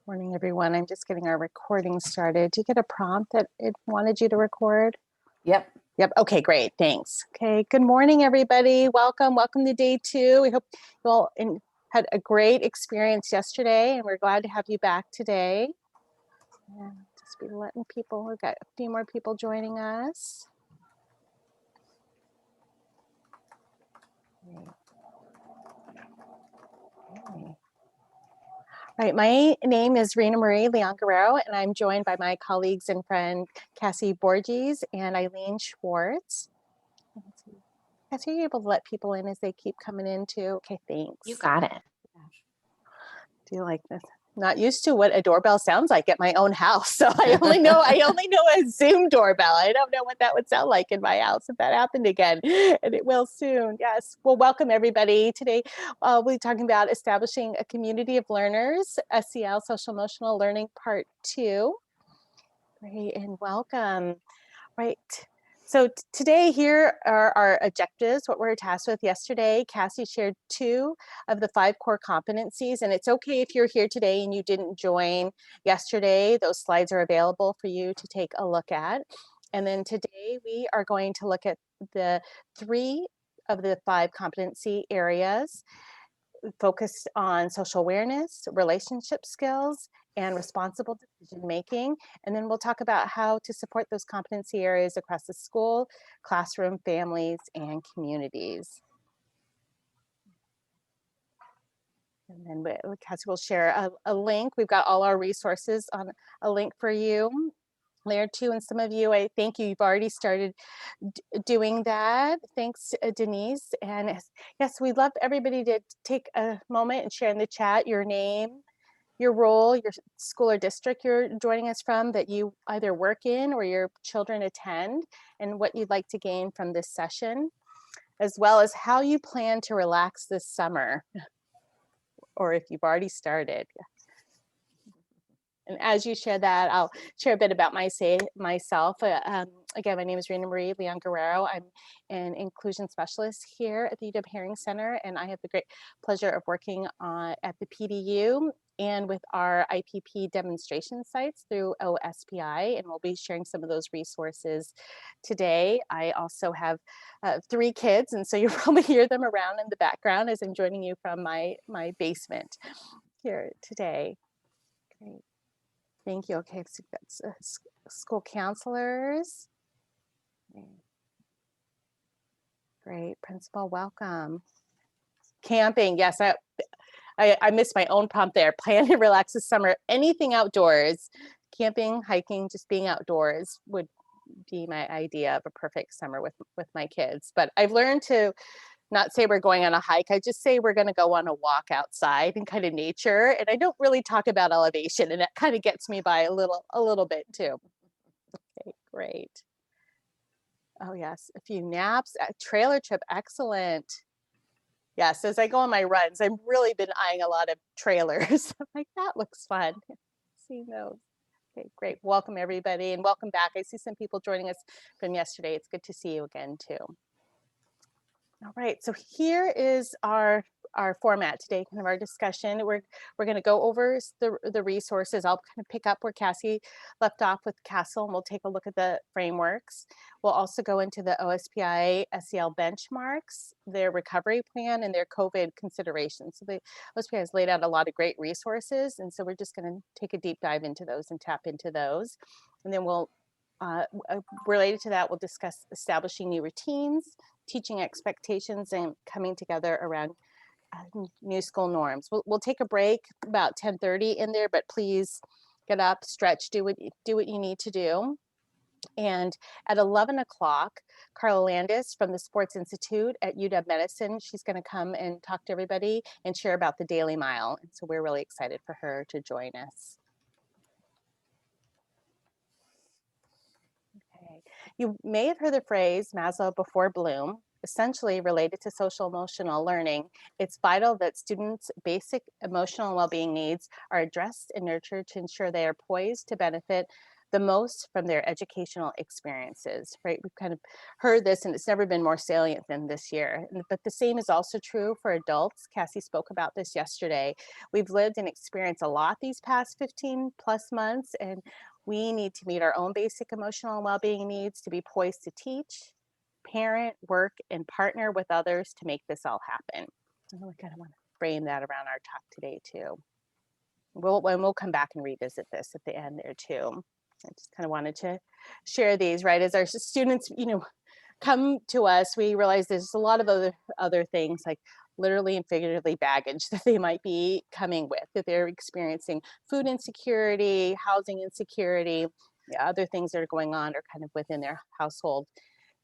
Morning, everyone. I'm just getting our recording started. Did you get a prompt that it wanted you to record? Yep. Yep. Okay, great. Thanks. Okay. Good morning, everybody. Welcome. Welcome to day 2. We hope you all had a great experience yesterday, and we're glad to have you back today. And just be letting people, we've got a few more people joining us. Okay. All right, my name is Rena Marie Leon Guerrero, and I'm joined by my colleagues and friend Cassie Borges and Eileen Schwartz. Cassie, are you able to let people in as they keep coming in too? Okay, thanks. You got it. Do you like this? Not used to what a doorbell sounds like at my own house, so I only know a Zoom doorbell. I don't know what that would sound like in my house if that happened again, and it will soon. Yes. Well, welcome everybody. Today we'll be talking about establishing a community of learners, SEL, Social Emotional Learning Part 2. Great, and welcome. Right. So today here are our objectives, what we're tasked with. Yesterday, Cassie shared 2 of the 5 core competencies, and it's okay if you're here today and you didn't join yesterday. Those slides are available for you to take a look at. And then today we are going to look at the 3 of the 5 competency areas focused on social awareness, relationship skills, and responsible decision making. And then we'll talk about how to support those competency areas across the school, classroom, families, and communities. And then Cassie will share a link. We've got all our resources on a link for you. Layer 2, and some of you, I thank you. You've already started doing that. Thanks, Denise. And yes, we'd love everybody to take a moment and share in the chat your name, your role, your school or district you're joining us from, that you either work in or your children attend, and what you'd like to gain from this session, as well as how you plan to relax this summer, or if you've already started. And as you share that, I'll share a bit about myself. Again, my name is Rena Marie Leon Guerrero. I'm an inclusion specialist here at the UW Hearing Center, and I have the great pleasure of working at the PDU and with our IPP demonstration sites through OSPI, and we'll be sharing some of those resources today. I also have 3 kids, and so you'll probably hear them around in the background as I'm joining you from my basement here today. Great. Thank you. Okay, so we've got school counselors. Great. Principal, welcome. Camping, yes, I missed my own prompt there. Plan to relax this summer. Anything outdoors, camping, hiking, just being outdoors would be my idea of a perfect summer with my kids. But I've learned to not say we're going on a hike. I just say we're going to go on a walk outside in kind of nature. And I don't really talk about elevation, and that kind of gets me by a little bit too. Okay, great. Oh yes, a few naps, a trailer trip, excellent. Yes, as I go on my runs, I've really been eyeing a lot of trailers. I'm like, that looks fun. See those. Okay, great. Welcome everybody, and welcome back. I see some people joining us from yesterday. It's good to see you again too. All right, so here is our format today, kind of our discussion. We're going to go over the resources. I'll kind of pick up where Cassie left off with Castle, and we'll take a look at the frameworks. We'll also go into the OSPI SEL benchmarks, their recovery plan, and their COVID considerations. So the OSPI has laid out a lot of great resources, and so we're just going to take a deep dive into those and tap into those. And then we'll, related to that, we'll discuss establishing new routines, teaching expectations, and coming together around new school norms. We'll take a break about 10:30 in there, but please get up, stretch, do what you need to do. And at 11 o'clock, Carla Landis from the Sports Institute at UW Medicine, she's going to come and talk to everybody and share about the Daily Mile. And so we're really excited for her to join us. Okay. You may have heard the phrase Maslow before Bloom, essentially related to social emotional learning. It's vital that students' basic emotional and well-being needs are addressed and nurtured to ensure they are poised to benefit the most from their educational experiences, right? We've kind of heard this and it's never been more salient than this year. But the same is also true for adults. Cassie spoke about this yesterday. We've lived and experienced a lot these past 15 plus months, and we need to meet our own basic emotional and well-being needs to be poised to teach, parent, work, and partner with others to make this all happen. I really kind of want to frame that around our talk today too. We'll come back and revisit this at the end there too. I just kind of wanted to share these, right? As our students, come to us, we realize there's a lot of other things like literally and figuratively baggage that they might be coming with, that they're experiencing food insecurity, housing insecurity, other things that are going on or kind of within their household.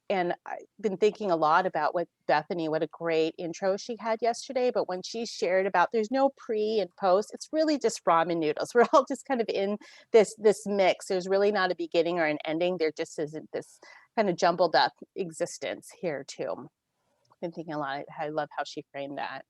And I've been thinking a lot about what a great intro she had yesterday. But when she shared about there's no pre and post, it's really just ramen noodles. We're all just kind of in this mix. There's really not a beginning or an ending. There just isn't this kind of jumbled up existence here too. I've been thinking a lot. I love how she framed that.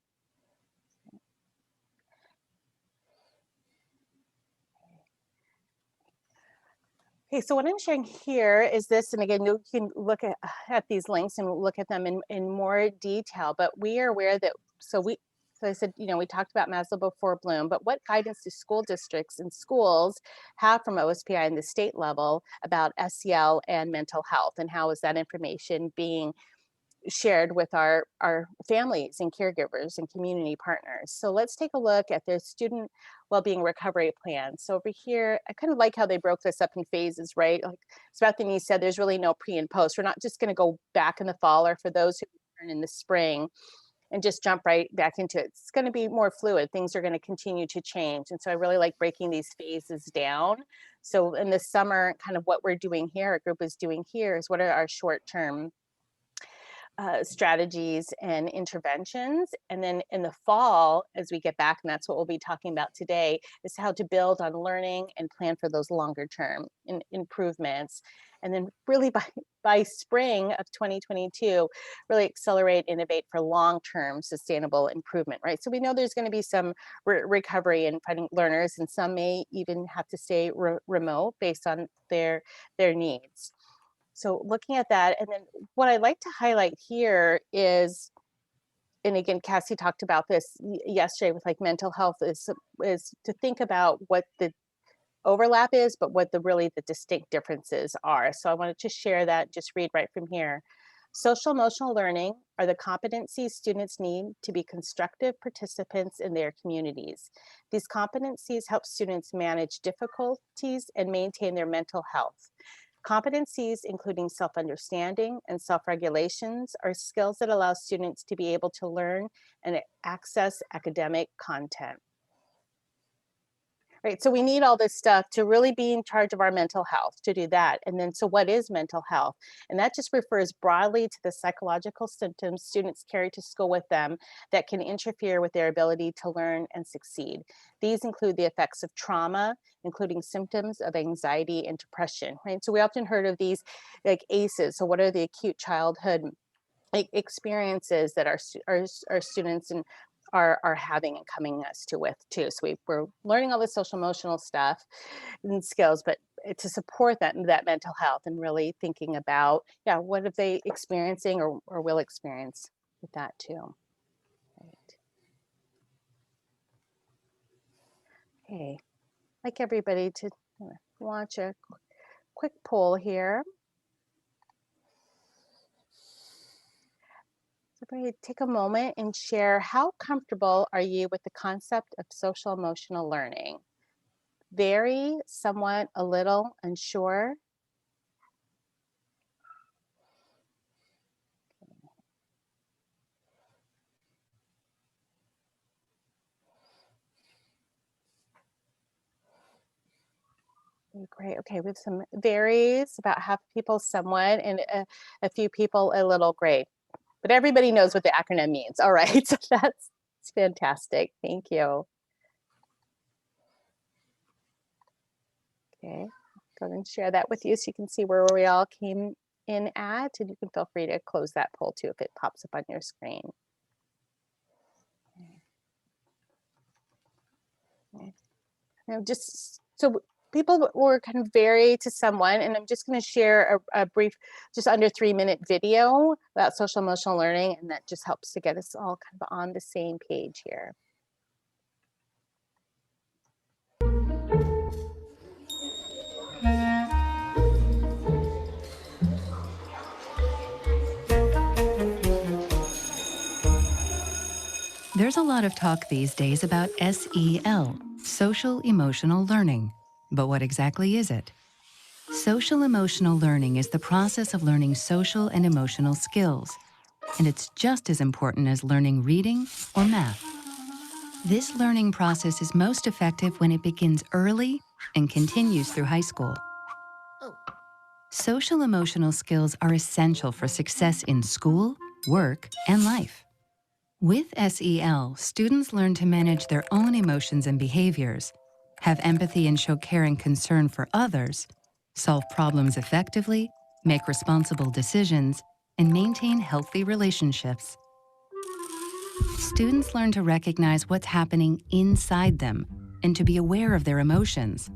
Okay, so what I'm sharing here is this, and again, you can look at these links and look at them in more detail, but we are aware that, so I said, we talked about Maslow before Bloom, but what guidance do school districts and schools have from OSPI in the state level about SEL and mental health, and how is that information being shared with our families and caregivers and community partners? So let's take a look at the student well-being recovery plan. So over here, I kind of like how they broke this up in phases, right? Like Bethany said, there's really no pre and post. We're not just going to go back in the fall, or for those who return in the spring and just jump right back into it. It's going to be more fluid. Things are going to continue to change. And so I really like breaking these phases down. So in the summer, kind of what we're doing here, our group is doing here, is what are our short-term strategies and interventions. And then in the fall, as we get back, and that's what we'll be talking about today, is how to build on learning and plan for those longer term improvements. And then really by spring of 2022, really accelerate, innovate for long-term sustainable improvement, right? So we know there's going to be some recovery in finding learners, and some may even have to stay remote based on their needs. So looking at that, and then what I'd like to highlight here is, and again, Cassie talked about this yesterday with like mental health, is to think about what the overlap is, but what the distinct differences are. So I wanted to share that, just read right from here. Social emotional learning are the competencies students need to be constructive participants in their communities. These competencies help students manage difficulties and maintain their mental health. Competencies, including self-understanding and self-regulations, are skills that allow students to be able to learn and access academic content. Right, so we need all this stuff to really be in charge of our mental health, to do that. And then, so what is mental health? And that just refers broadly to the psychological symptoms students carry to school with them that can interfere with their ability to learn and succeed. These include the effects of trauma, including symptoms of anxiety and depression, right? So we often heard of these like ACEs. So what are the acute childhood experiences that our students are having and coming us to with too. So we're learning all the social emotional stuff and skills, but to support that mental health, and really thinking about, what are they experiencing or will experience with that too. Right. Okay, I'd like everybody to launch a quick poll here. Everybody take a moment and share, how comfortable are you with the concept of social emotional learning? Very, somewhat, a little, unsure? Great. Okay, we have some varies, about half people somewhat, and a few people a little. Great. But everybody knows what the acronym means. All right, so that's fantastic. Thank you. Okay, go ahead and share that with you so you can see where we all came in at, and you can feel free to close that poll too if it pops up on your screen. Okay. Now, just so people were kind of vary to someone, and I'm just going to share a brief, just under 3-minute video about social emotional learning, and that just helps to get us all kind of on the same page here. There's a lot of talk these days about SEL, social emotional learning. But what exactly is it? Social emotional learning is the process of learning social and emotional skills, and it's just as important as learning reading or math. This learning process is most effective when it begins early and continues through high school. Social emotional skills are essential for success in school, work, and life. With SEL, students learn to manage their own emotions and behaviors, have empathy and show care and concern for others, solve problems effectively, make responsible decisions, and maintain healthy relationships. Students learn to recognize what's happening inside them and to be aware of their emotions,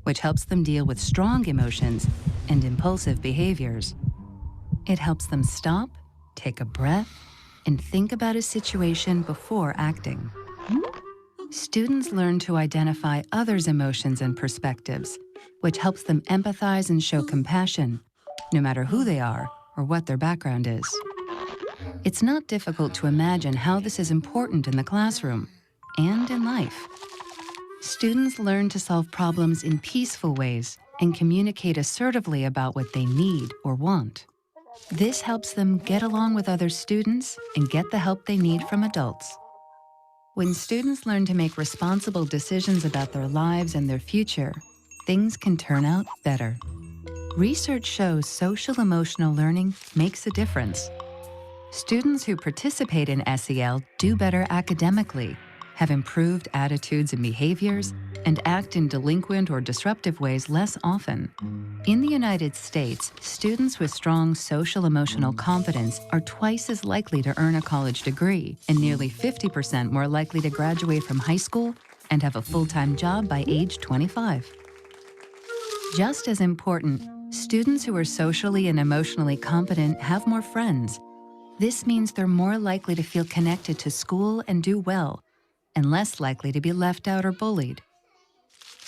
which helps them deal with strong emotions and impulsive behaviors. It helps them stop, take a breath, and think about a situation before acting. Students learn to identify others' emotions and perspectives, which helps them empathize and show compassion, no matter who they are or what their background is. It's not difficult to imagine how this is important in the classroom and in life. Students learn to solve problems in peaceful ways and communicate assertively about what they need or want. This helps them get along with other students and get the help they need from adults. When students learn to make responsible decisions about their lives and their future, things can turn out better. Research shows social emotional learning makes a difference. Students who participate in SEL do better academically, have improved attitudes and behaviors, and act in delinquent or disruptive ways less often. In the United States, students with strong social-emotional competence are twice as likely to earn a college degree and nearly 50% more likely to graduate from high school and have a full-time job by age 25. Just as important, students who are socially and emotionally competent have more friends. This means they're more likely to feel connected to school and do well, and less likely to be left out or bullied.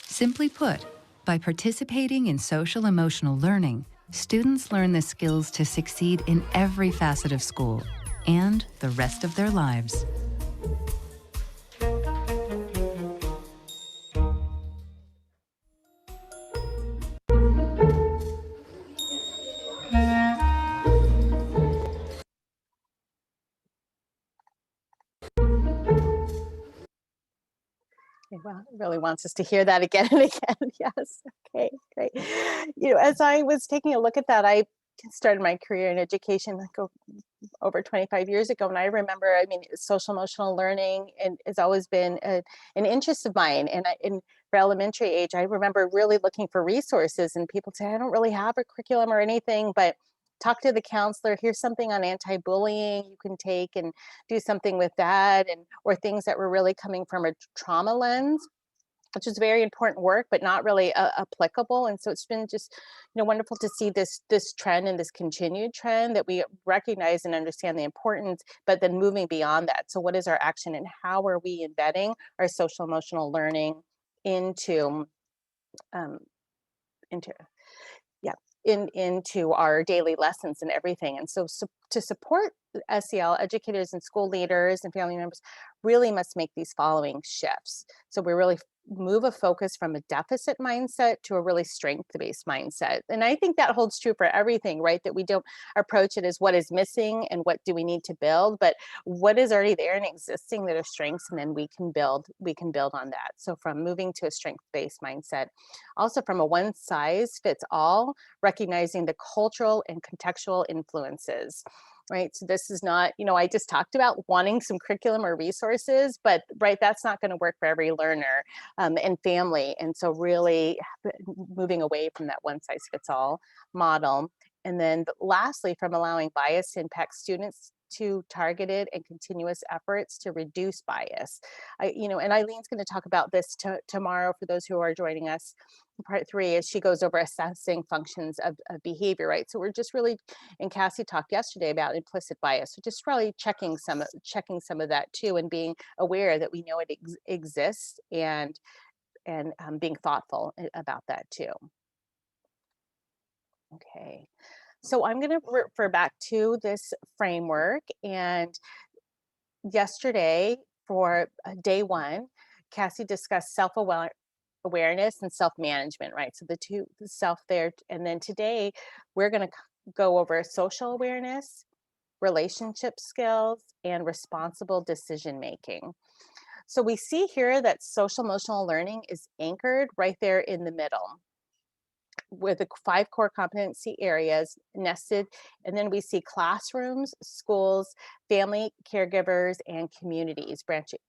Simply put, by participating in social emotional learning, students learn the skills to succeed in every facet of school and the rest of their lives. Well, it really wants us to hear that again and again. Yes. Okay, great. As I was taking a look at that, I started my career in education like over 25 years ago. And I remember, I mean, social emotional learning and has always been an interest of mine. And for elementary age, I remember really looking for resources, and people say, I don't really have a curriculum or anything, but talk to the counselor. Here's something on anti-bullying you can take and do something with that, and or things that were really coming from a trauma lens, which is very important work, but not really applicable. And so it's been just, wonderful to see this trend and this continued trend that we recognize and understand the importance, but then moving beyond that. So what is our action, and how are we embedding our social emotional learning into um, into yeah into our daily lessons and everything. And so to support SEL, educators and school leaders and family members really must make these following shifts. So we really move a focus from a deficit mindset to a really strength-based mindset. And I think that holds true for everything, right? That we don't approach it as what is missing and what do we need to build, but what is already there and existing that are strengths, and then we can build on that. So from moving to a strength-based mindset, also from a one size fits all, recognizing the cultural and contextual influences. Right. So this is not, I just talked about wanting some curriculum or resources, but right, that's not going to work for every learner and family. And so really moving away from that one size fits all model. And then lastly, from allowing bias to impact students to targeted and continuous efforts to reduce bias. And Eileen's going to talk about this tomorrow for those who are joining us. Part 3 is she goes over assessing functions of behavior, right? So we're just really, and Cassie talked yesterday about implicit bias. So just really checking some of that too, and being aware that we know it exists, and being thoughtful about that too. Okay, so I'm going to refer back to this framework. And yesterday, for day 1, Cassie discussed awareness and self-management, right? So the self there. And then today, we're going to go over social awareness, relationship skills, and responsible decision making. So we see here that social emotional learning is anchored right there in the middle, with the 5 core competency areas nested. And then we see classrooms, schools, family, caregivers, and communities branching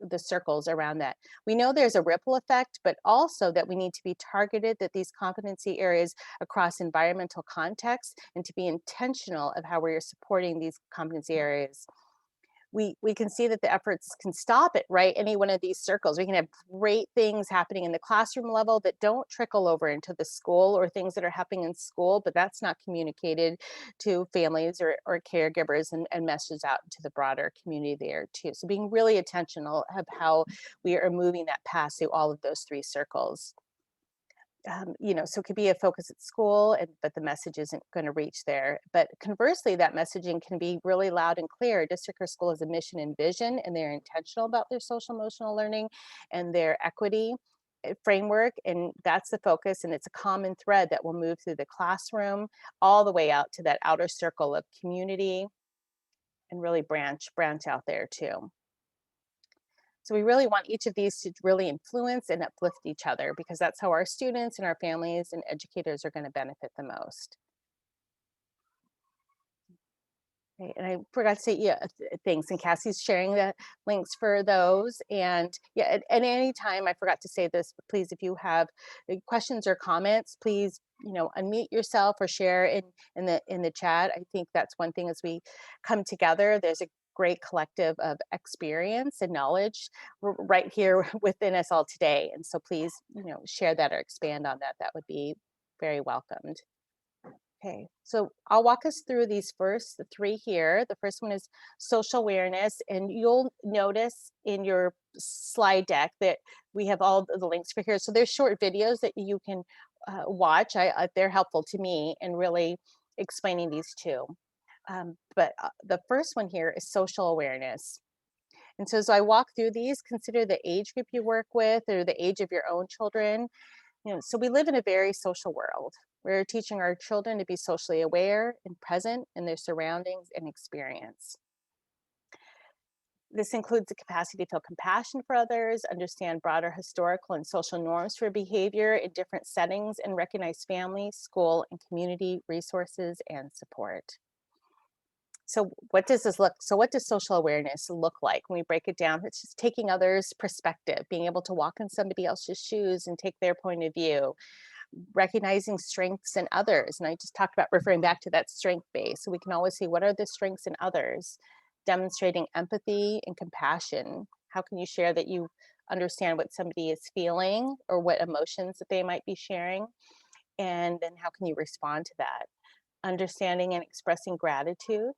the circles around that. We know there's a ripple effect, but also that we need to be targeted, that these competency areas across environmental contexts, and to be intentional of how we're supporting these competency areas. We can see that the efforts can stop at right any one of these circles. We can have great things happening in the classroom level that don't trickle over into the school, or things that are happening in school, but that's not communicated to families or caregivers, and messages out into the broader community there too. So being really intentional of how we are moving that path through all of those 3 circles. So it could be a focus at school, but the message isn't going to reach there. But conversely, that messaging can be really loud and clear. A district or school has a mission and vision, and they're intentional about their social emotional learning and their equity framework, and that's the focus. And it's a common thread that will move through the classroom all the way out to that outer circle of community, and really branch out there too. So we really want each of these to really influence and uplift each other, because that's how our students and our families and educators are going to benefit the most. Okay, and I forgot to say, yeah, thanks. And Cassie's sharing the links for those. And yeah, at any time, I forgot to say this, but please, if you have questions or comments, please, unmute yourself or share in the chat. I think that's one thing as we come together. There's a great collective of experience and knowledge right here within us all today. And so please, share that or expand on that. That would be very welcomed. Okay, so I'll walk us through these first 3 here. The first one is social awareness, and you'll notice in your slide deck that we have all the links for here. So there's short videos that you can watch. They're helpful to me in really explaining these two. But the first one here is social awareness. And so as I walk through these, consider the age group you work with, or the age of your own children. So we live in a very social world. We're teaching our children to be socially aware and present in their surroundings and experience. This includes the capacity to feel compassion for others, understand broader historical and social norms for behavior in different settings, and recognize family, school, and community resources and support. So what does social awareness look like when we break it down? It's just taking others' perspective, being able to walk in somebody else's shoes and take their point of view, recognizing strengths in others. And I just talked about referring back to that strength base. So we can always see, what are the strengths in others? Demonstrating empathy and compassion. How can you share that you understand what somebody is feeling, or what emotions that they might be sharing? And then how can you respond to that? Understanding and expressing gratitude,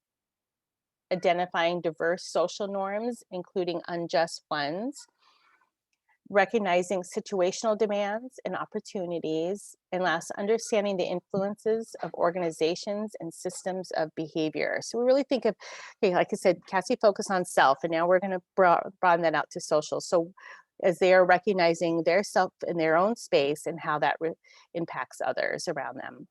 identifying diverse social norms, including unjust ones, recognizing situational demands and opportunities, and last, understanding the influences of organizations and systems of behavior. So we really think of, okay, like I said, Cassie focused on self, and now we're going to broaden that out to social. So as they are recognizing their self in their own space, and how that impacts others around them.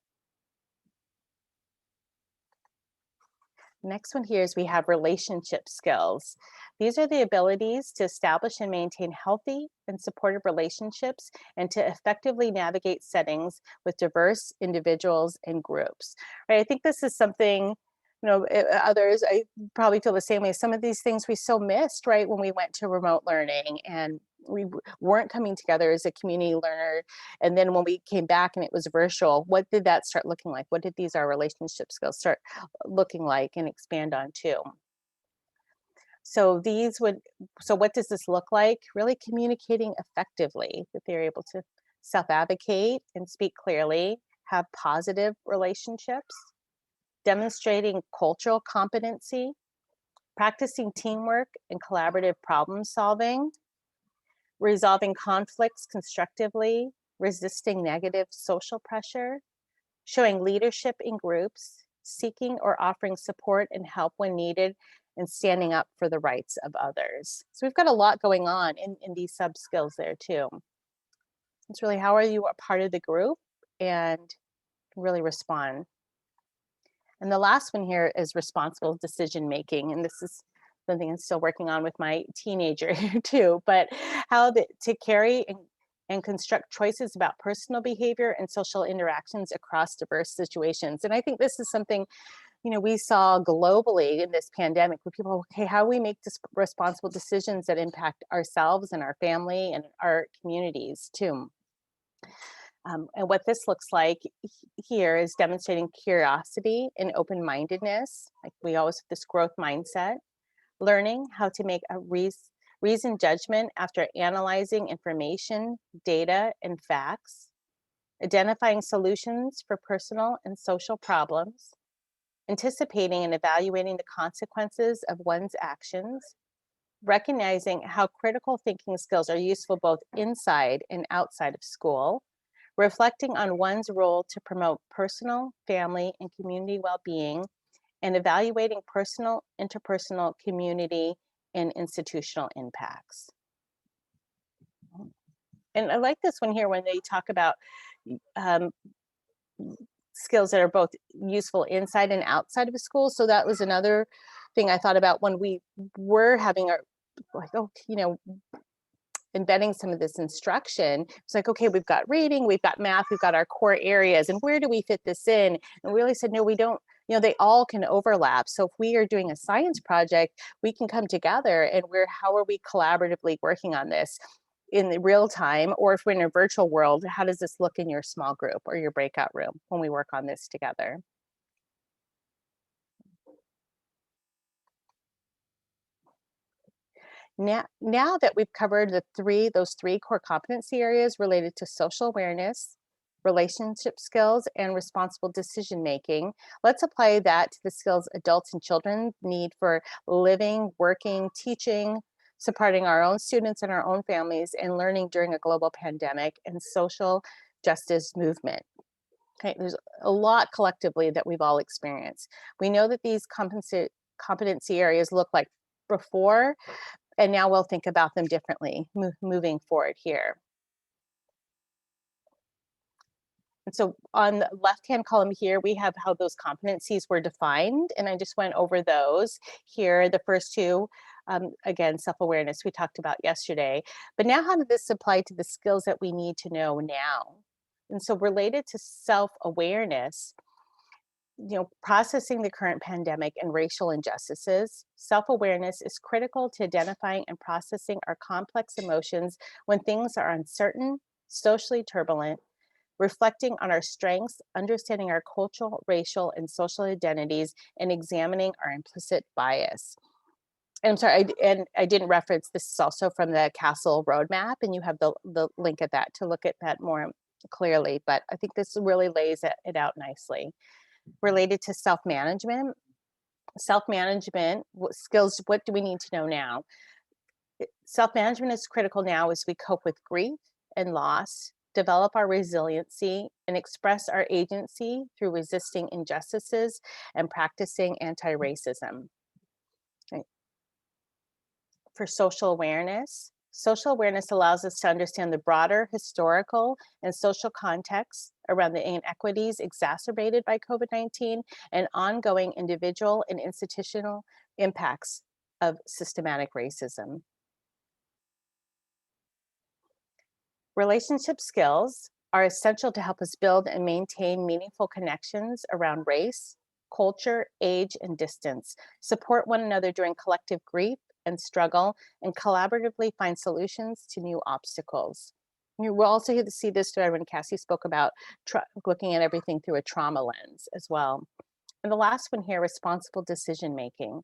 Next one here is we have relationship skills. These are the abilities to establish and maintain healthy and supportive relationships, and to effectively navigate settings with diverse individuals and groups. Right? I think this is something, others, I probably feel the same way. Some of these things we so missed, right, when we went to remote learning, and weren't coming together as a community learner. And then when we came back and it was virtual, what did that start looking like? What did these our relationship skills start looking like and expand on too? So these would, so what does this look like? Really communicating effectively, that they're able to self-advocate and speak clearly, have positive relationships, demonstrating cultural competency, practicing teamwork and collaborative problem solving, resolving conflicts constructively, resisting negative social pressure, showing leadership in groups, seeking or offering support and help when needed, and standing up for the rights of others. So we've got a lot going on in these sub skills there too. It's really how are you a part of the group and really respond. And the last one here is responsible decision making. And this is something I'm still working on with my teenager here too, but to carry and construct choices about personal behavior and social interactions across diverse situations. And I think this is something, we saw globally in this pandemic where people, okay, how do we make responsible decisions that impact ourselves and our family and our communities too? And what this looks like here is demonstrating curiosity and open-mindedness. Like we always have this growth mindset, learning how to make a reasoned judgment after analyzing information, data, and facts, identifying solutions for personal and social problems, anticipating and evaluating the consequences of one's actions, recognizing how critical thinking skills are useful both inside and outside of school, reflecting on one's role to promote personal, family, and community well-being, and evaluating personal, interpersonal, community, and institutional impacts. And I like this one here when they talk about um, skills that are both useful inside and outside of a school. So that was another thing I thought about when we were having our, like, oh, embedding some of this instruction. It's like, okay, we've got reading, we've got math, we've got our core areas, and where do we fit this in? And we really said, no, we don't, they all can overlap. So if we are doing a science project, we can come together and how are we collaboratively working on this in the real time? Or if we're in a virtual world, how does this look in your small group or your breakout room when we work on this together? Now that we've covered those three core competency areas related to social awareness, relationship skills, and responsible decision making, let's apply that to the skills adults and children need for living, working, teaching, supporting our own students and our own families, and learning during a global pandemic and social justice movement. Okay, there's a lot collectively that we've all experienced. We know that these competency areas look like before, and now we'll think about them differently moving forward here. And so on the left-hand column here, we have how those competencies were defined, and I just went over those here. The first two, again, self-awareness we talked about yesterday, but now how did this apply to the skills that we need to know now? And so related to self-awareness, processing the current pandemic and racial injustices, self-awareness is critical to identifying and processing our complex emotions when things are uncertain, socially turbulent, reflecting on our strengths, understanding our cultural, racial, and social identities, and examining our implicit bias. And I'm sorry, I didn't reference, this is also from the Castle Roadmap, and you have the link at that to look at that more clearly, but I think this really lays it out nicely. Related to self-management. Self-management skills, what do we need to know now? Self-management is critical now as we cope with grief and loss, develop our resiliency, and express our agency through resisting injustices and practicing anti-racism. Okay. For social awareness allows us to understand the broader historical and social context around the inequities exacerbated by COVID-19 and ongoing individual and institutional impacts of systematic racism. Relationship skills are essential to help us build and maintain meaningful connections around race, culture, age, and distance, support one another during collective grief, and struggle and collaboratively find solutions to new obstacles. You will also get to see this thread when Cassie spoke about looking at everything through a trauma lens as well. And the last one here, responsible decision making.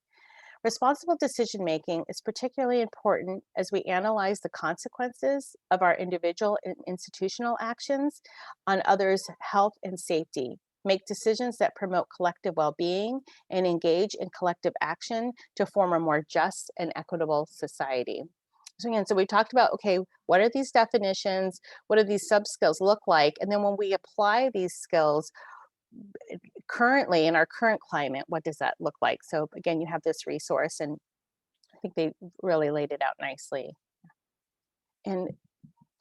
Responsible decision making is particularly important as we analyze the consequences of our individual and institutional actions on others' health and safety, make decisions that promote collective well being, and engage in collective action to form a more just and equitable society. So, again, so we talked about, okay, what are these definitions? What do these sub skills look like? And then when we apply these skills, currently in our current climate, what does that look like? So again, you have this resource, and I think they really laid it out nicely. And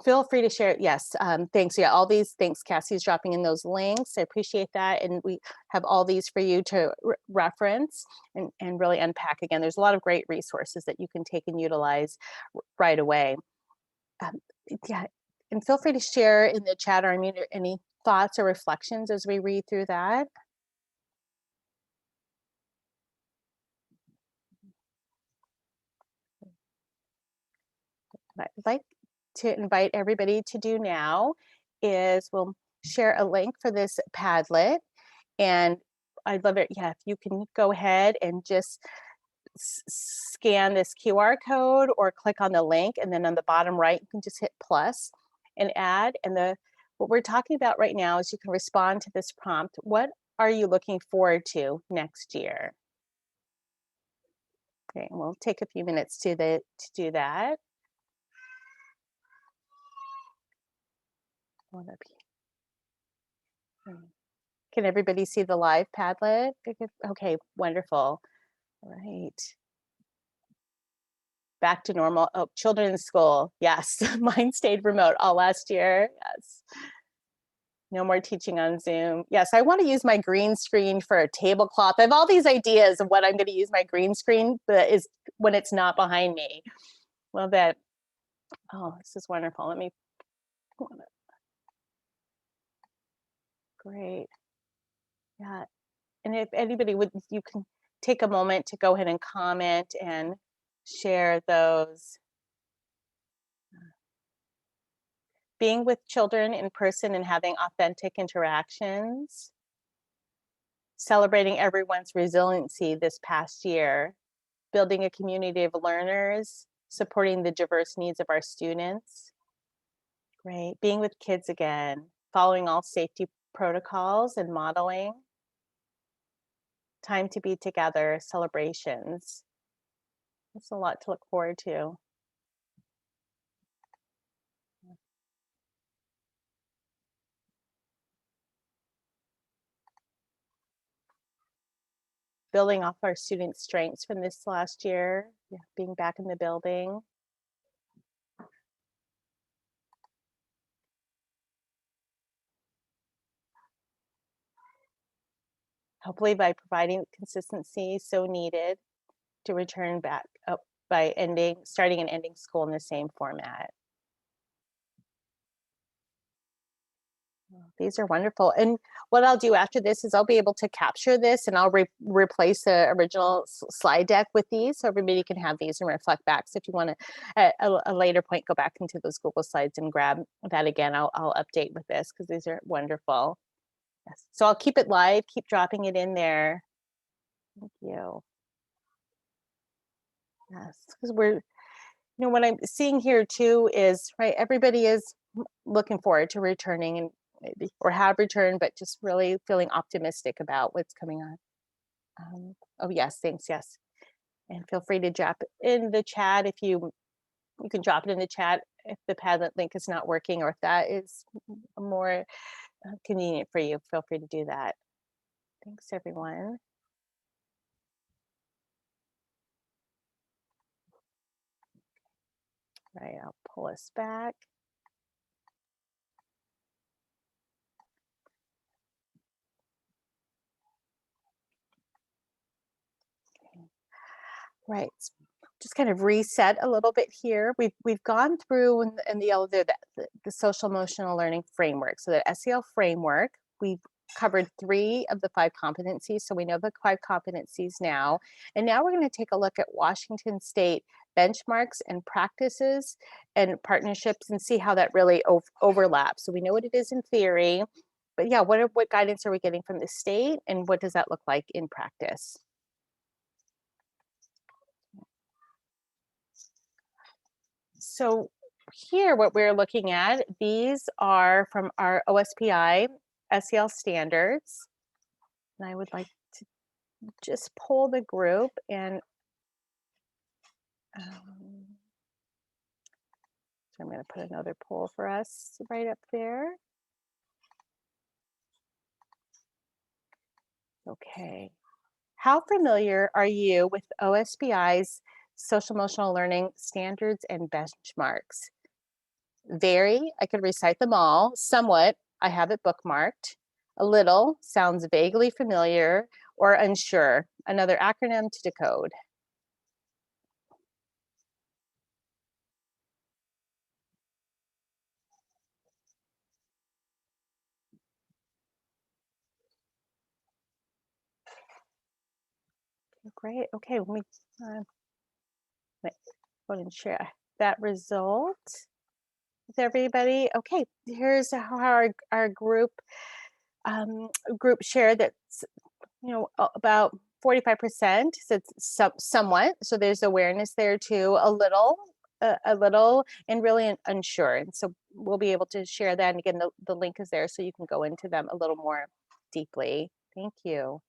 feel free to share. Yes, thanks. Yeah, all these, thanks. Cassie's dropping in those links. I appreciate that. And we have all these for you to reference and really unpack. Again, there's a lot of great resources that you can take and utilize right away. Um, yeah, and feel free to share in the chat or unmute any thoughts or reflections as we read through that. What I'd like to invite everybody to do now is we'll share a link for this Padlet. And I'd love it, yeah, if you can go ahead and just scan this QR code or click on the link. And then on the bottom right, you can just hit plus and add. And what we're talking about right now is you can respond to this prompt. What are you looking forward to next year? Okay, and we'll take a few minutes to do that. Hold up here. Can everybody see the live Padlet? Okay, wonderful. All right. Back to normal. Oh, children in school. Yes, mine stayed remote all last year. Yes. No more teaching on Zoom. Yes, I want to use my green screen for a tablecloth. I have all these ideas of what I'm going to use my green screen, but is when it's not behind me. Well, that. Oh, this is wonderful. Let me. Great. Yeah. And if anybody would, you can take a moment to go ahead and comment and share those. Being with children in person and having authentic interactions. Celebrating everyone's resiliency this past year. Building a community of learners. Supporting the diverse needs of our students. Great. Being with kids again. Following all safety protocols and modeling. Time to be together, celebrations. That's a lot to look forward to. Building off our students' strengths from this last year, yeah, being back in the building. Hopefully by providing consistency so needed to return back up by starting and ending school in the same format. These are wonderful. And what I'll do after this is I'll be able to capture this and I'll replace the original slide deck with these so everybody can have these and reflect back. So if you want to, at a later point, go back into those Google Slides and grab that again, I'll update with this because these are wonderful. Yes. So I'll keep it live, keep dropping it in there. Thank you. Yes, because what I'm seeing here too is, right, everybody is looking forward to returning and maybe or have returned, but just really feeling optimistic about what's coming on. Oh yes, thanks, yes. And feel free to drop it in the chat if you can drop it in the chat if the Padlet link is not working or if that is more convenient for you, feel free to do that. Thanks everyone. Right, I'll pull us back. Right. Just kind of reset a little bit here. We've gone through in the social emotional learning framework. So the SEL framework, we've covered 3 of the 5 competencies, so we know the 5 competencies now. And now we're going to take a look at Washington State benchmarks and practices and partnerships and see how that really overlaps. So we know what it is in theory, but yeah, what guidance are we getting from the state, and what does that look like in practice? So here, what we're looking at, these are from our OSPI SEL standards. And I would like to just pull the group and um, so I'm going to put another poll for us right up there. Okay. How familiar are you with OSPI's social emotional learning standards and benchmarks? Very, I could recite them all. Somewhat, I have it bookmarked. A little, sounds vaguely familiar, or unsure. Another acronym to decode. Great. Okay, let me uh, go ahead and share that result with everybody. Okay, here's how our group shared that's about 45%. So it's somewhat. So there's awareness there too, a little, and really unsure. And so we'll be able to share that. And again, the link is there, so you can go into them a little more deeply. Thank you.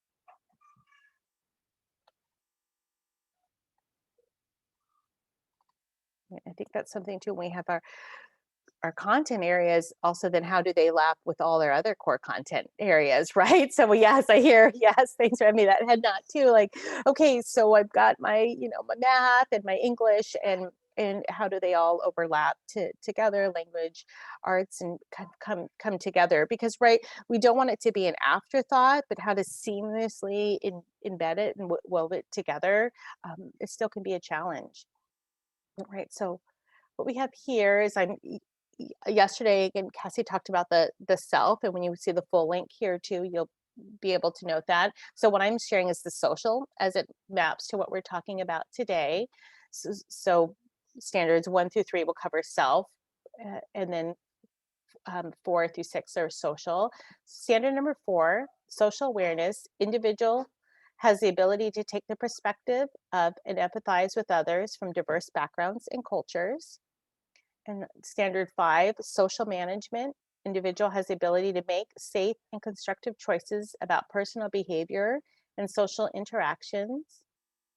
I think that's something too. When we have our content areas, also then how do they lap with all their other core content areas, right? So yes, I hear, yes, thanks for having me that head nod too. Like, okay, so I've got my, my math and my English, and how do they all overlap together, language, arts, and kind of come together? Because right, we don't want it to be an afterthought, but how to seamlessly embed it and weld it together, it still can be a challenge, right? So what we have here is yesterday again, Cassie talked about the self, and when you see the full link here too, you'll be able to note that. So what I'm sharing is the social as it maps to what we're talking about today. So standards 1 through 3 will cover self, and then 4 through 6 are social. Standard number 4, social awareness. Individual has the ability to take the perspective of and empathize with others from diverse backgrounds and cultures. And standard 5, social management. Individual has the ability to make safe and constructive choices about personal behavior and social interactions.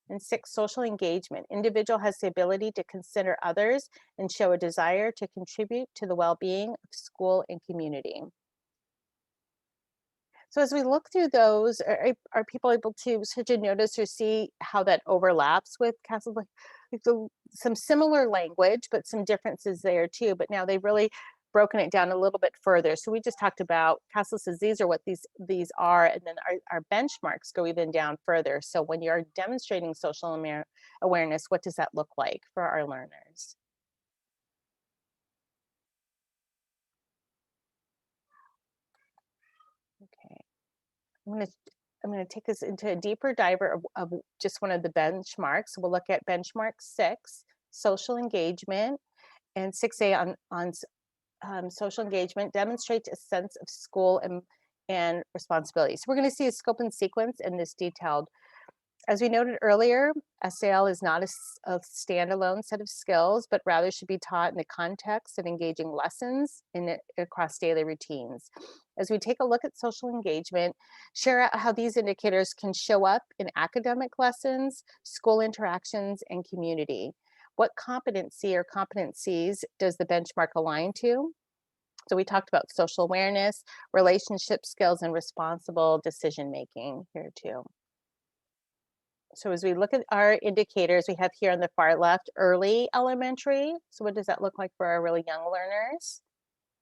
And 6, social engagement. Individual has the ability to consider others and show a desire to contribute to the well-being of school and community. So as we look through those, are people able to sort of notice or see how that overlaps with Castle? Like some similar language, but some differences there too. But now they've really broken it down a little bit further. So we just talked about Castle says these are what these are, and then our benchmarks go even down further. So when you're demonstrating social awareness, what does that look like for our learners? Okay. I'm gonna I'm gonna take us into a deeper diver of just one of the benchmarks. We'll look at benchmark 6, social engagement, and 6A on social engagement demonstrates a sense of school and responsibility. So we're going to see a scope and sequence in this detailed. As we noted earlier, SAL is not a standalone set of skills, but rather should be taught in the context of engaging lessons across daily routines. As we take a look at social engagement, share out how these indicators can show up in academic lessons, school interactions, and community. What competency or competencies does the benchmark align to? So we talked about social awareness, relationship skills, and responsible decision making here too. So as we look at our indicators, we have here on the far left, early elementary. So what does that look like for our really young learners?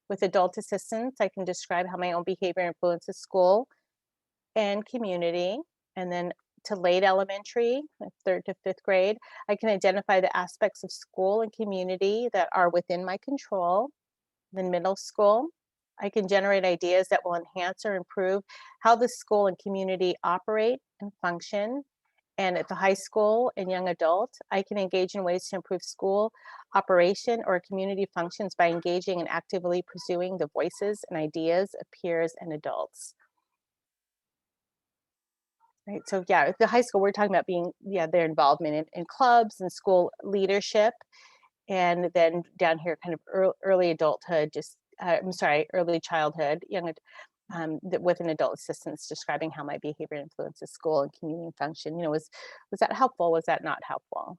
With adult assistance, I can describe how my own behavior influences school and community. And then to late elementary, like 3rd to 5th grade, I can identify the aspects of school and community that are within my control. Then middle school, I can generate ideas that will enhance or improve how the school and community operate and function. And at the high school and young adult, I can engage in ways to improve school operation or community functions by engaging and actively pursuing the voices and ideas of peers and adults. Right. So yeah, at the high school, we're talking about being, yeah, their involvement in clubs and school leadership. And then down here, kind of early adulthood, just I'm sorry, early childhood, with an adult assistance describing how my behavior influences school and community function. Was that helpful? Was that not helpful?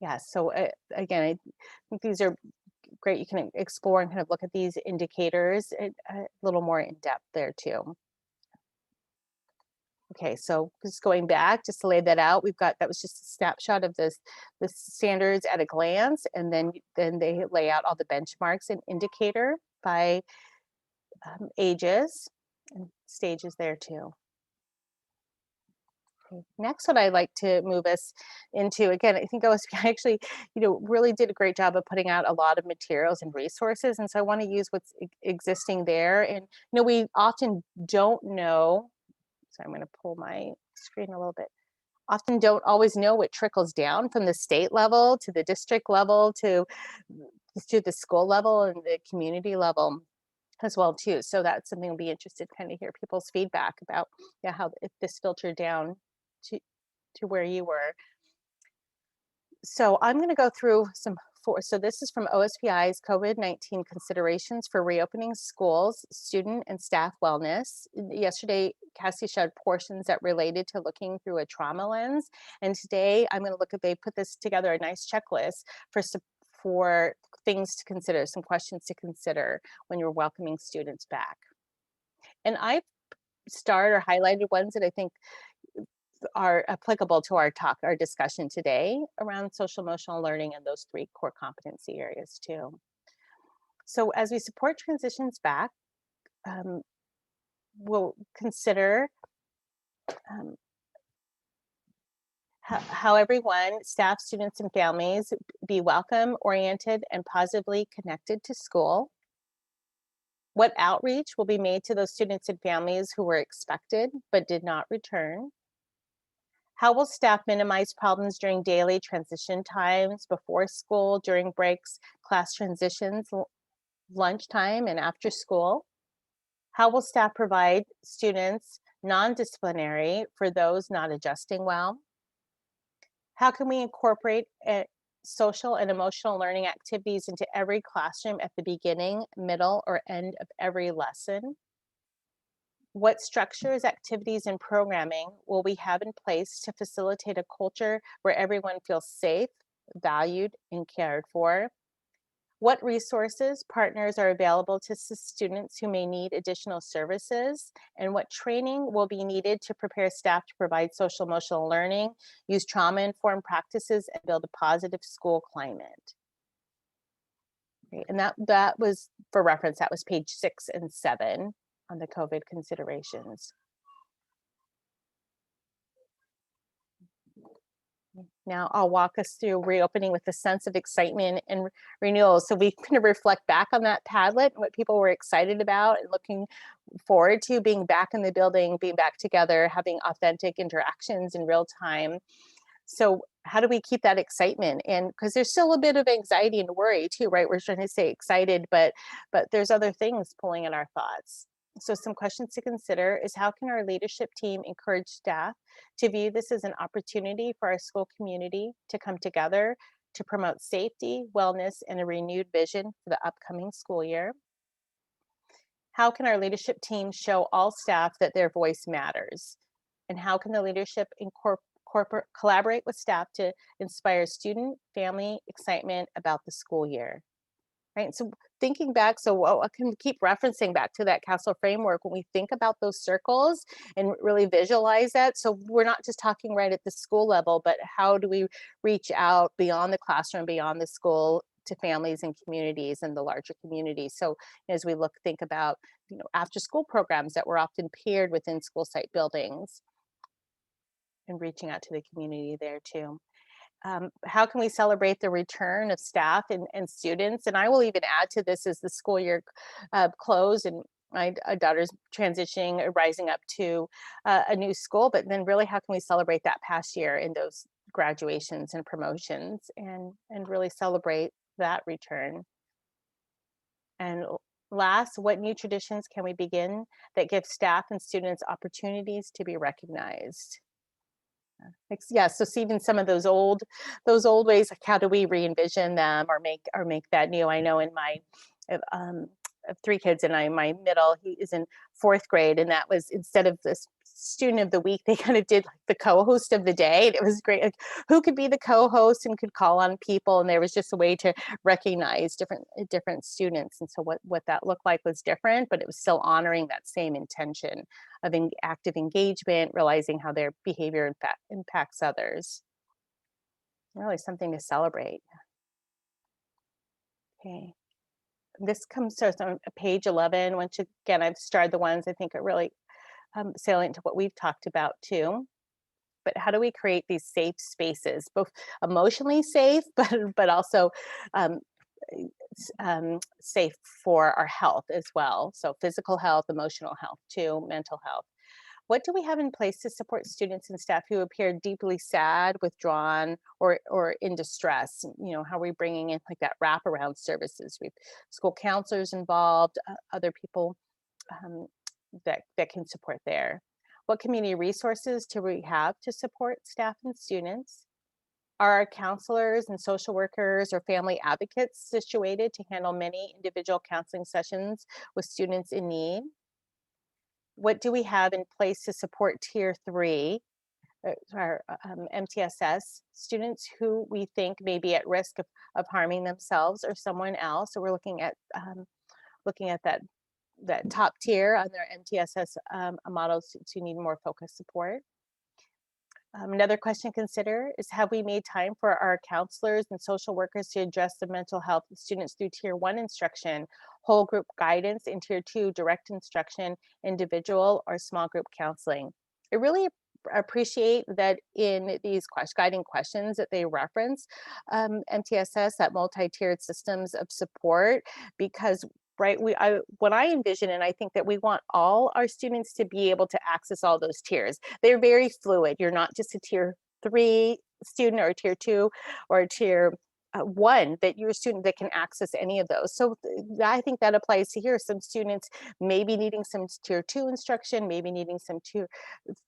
Yeah. So again, I think these are great. You can explore and kind of look at these indicators a little more in depth there too. Okay, so just going back, just to lay that out, we've got that was just a snapshot of the standards at a glance, and then they lay out all the benchmarks and indicator by ages and stages there too. Okay. Next, what I'd like to move us into, again, I think OSPI actually, really did a great job of putting out a lot of materials and resources, and so I want to use what's existing there. And we often don't know. So I'm going to pull my screen a little bit. Often don't always know what trickles down from the state level to the district level to the school level and the community level as well too. So that's something we'll be interested to kind of hear people's feedback about, yeah, how if this filtered down to where you were. So I'm going to go through some four. So this is from OSPI's COVID-19 considerations for reopening schools, student and staff wellness. Yesterday, Cassie showed portions that related to looking through a trauma lens. And today I'm going to look at, they put this together, a nice checklist for things to consider, some questions to consider when you're welcoming students back. And I starred or highlighted ones that I think are applicable to our discussion today around social emotional learning and those three core competency areas too. So as we support transitions back, um, we'll consider um, how everyone, staff, students, and families be welcome, oriented, and positively connected to school. What outreach will be made to those students and families who were expected but did not return? How will staff minimize problems during daily transition times, before school, during breaks, class transitions, lunchtime, and after school? How will staff provide students non-disciplinary for those not adjusting well? How can we incorporate social and emotional learning activities into every classroom at the beginning, middle, or end of every lesson? What structures, activities, and programming will we have in place to facilitate a culture where everyone feels safe, valued, and cared for? What resources, partners are available to assist students who may need additional services? And what training will be needed to prepare staff to provide social emotional learning, use trauma-informed practices, and build a positive school climate? Okay, and that was, for reference, that was page 6 and 7 on the COVID considerations. Now I'll walk us through reopening with a sense of excitement and renewal. So we kind of reflect back on that Padlet and what people were excited about and looking forward to being back in the building, being back together, having authentic interactions in real time. So how do we keep that excitement? And because there's still a bit of anxiety and worry too, right? We're trying to stay excited, but there's other things pulling at our thoughts. So some questions to consider is, how can our leadership team encourage staff to view this as an opportunity for our school community to come together to promote safety, wellness, and a renewed vision for the upcoming school year? How can our leadership team show all staff that their voice matters? And how can the leadership collaborate with staff to inspire student, family excitement about the school year? Right. So thinking back, I can keep referencing back to that castle framework when we think about those circles and really visualize that. So we're not just talking right at the school level, but how do we reach out beyond the classroom, beyond the school, to families and communities and the larger community? So as we think about, after school programs that were often paired within school site buildings and reaching out to the community there too. How can we celebrate the return of staff and students? And I will even add to this as the school year close and my daughter's transitioning, rising up to a new school. But then, really, how can we celebrate that past year in those graduations and promotions, and really celebrate that return? And last, what new traditions can we begin that give staff and students opportunities to be recognized? Yeah, so see even some of those old ways, like how do we re-envision them or make that new? I know in my I have three kids, and my middle, he is in fourth grade, and that was instead of this student of the week, they kind of did like the co-host of the day. And it was great. Like who could be the co-host and could call on people, and there was just a way to recognize different students. And so what that looked like was different, but it was still honoring that same intention of active engagement, realizing how their behavior in fact impacts others. Really something to celebrate. Okay. This comes to us on page 11, which again, I've starred the ones I think are really salient to what we've talked about too. But how do we create these safe spaces, both emotionally safe, but also um, safe for our health as well? So physical health, emotional health too, mental health. What do we have in place to support students and staff who appear deeply sad, withdrawn, or in distress? How are we bringing in like that wraparound services? We've school counselors involved, other people um, that can support there. What community resources do we have to support staff and students? Are our counselors and social workers or family advocates situated to handle many individual counseling sessions with students in need? What do we have in place to support tier three, our MTSS students who we think may be at risk of harming themselves or someone else? So we're looking at that top tier on their MTSS models to need more focused support. Another question to consider is, have we made time for our counselors and social workers to address the mental health of students through tier one instruction, whole group guidance, and tier two direct instruction, individual or small group counseling? I really appreciate that in these guiding questions that they reference MTSS, that multi-tiered systems of support, because right, what I envision, and I think that we want all our students to be able to access all those tiers. They're very fluid. You're not just a tier three student or a tier two or a tier one, that you're a student that can access any of those. So I think that applies to here. Some students may be needing some tier two instruction, maybe needing some tier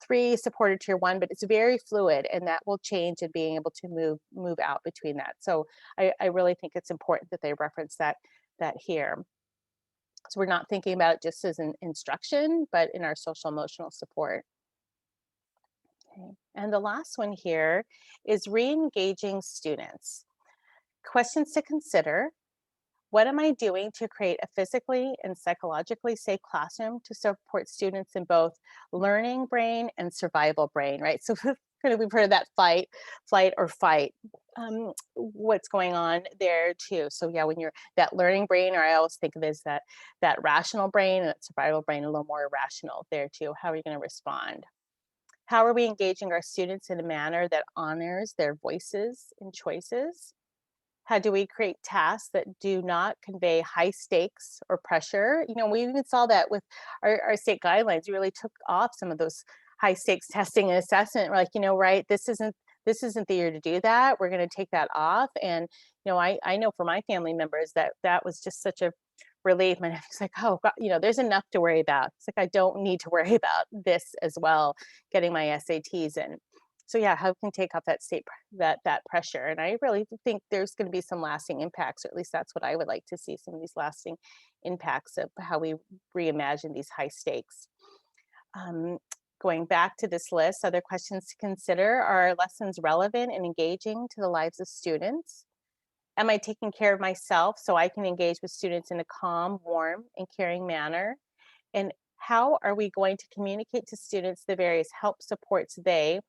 three supported tier one, but it's very fluid, and that will change and being able to move out between that. So I really think it's important that they reference that here. So we're not thinking about it just as an instruction, but in our social emotional support. Okay. And the last one here is re-engaging students. Questions to consider. What am I doing to create a physically and psychologically safe classroom to support students in both learning brain and survival brain, right? So we've heard of that flight or fight. What's going on there too? So yeah, when you're that learning brain, or I always think of it as that rational brain, and that survival brain a little more irrational there too. How are you going to respond? How are we engaging our students in a manner that honors their voices and choices? How do we create tasks that do not convey high stakes or pressure? We even saw that with our state guidelines. We really took off some of those high stakes testing and assessment. We're like, right, this isn't the year to do that. We're going to take that off. And I know for my family members that was just such a relief. And it's like, oh God, there's enough to worry about. It's like I don't need to worry about this as well, getting my SATs in. So yeah, how can take off that pressure? And I really think there's going to be some lasting impacts, or at least that's what I would like to see, some of these lasting impacts of how we reimagine these high stakes. Um, Going back to this list, other questions to consider: are lessons relevant and engaging to the lives of students? Am I taking care of myself so I can engage with students in a calm, warm, and caring manner? And how are we going to communicate to students the various help supports they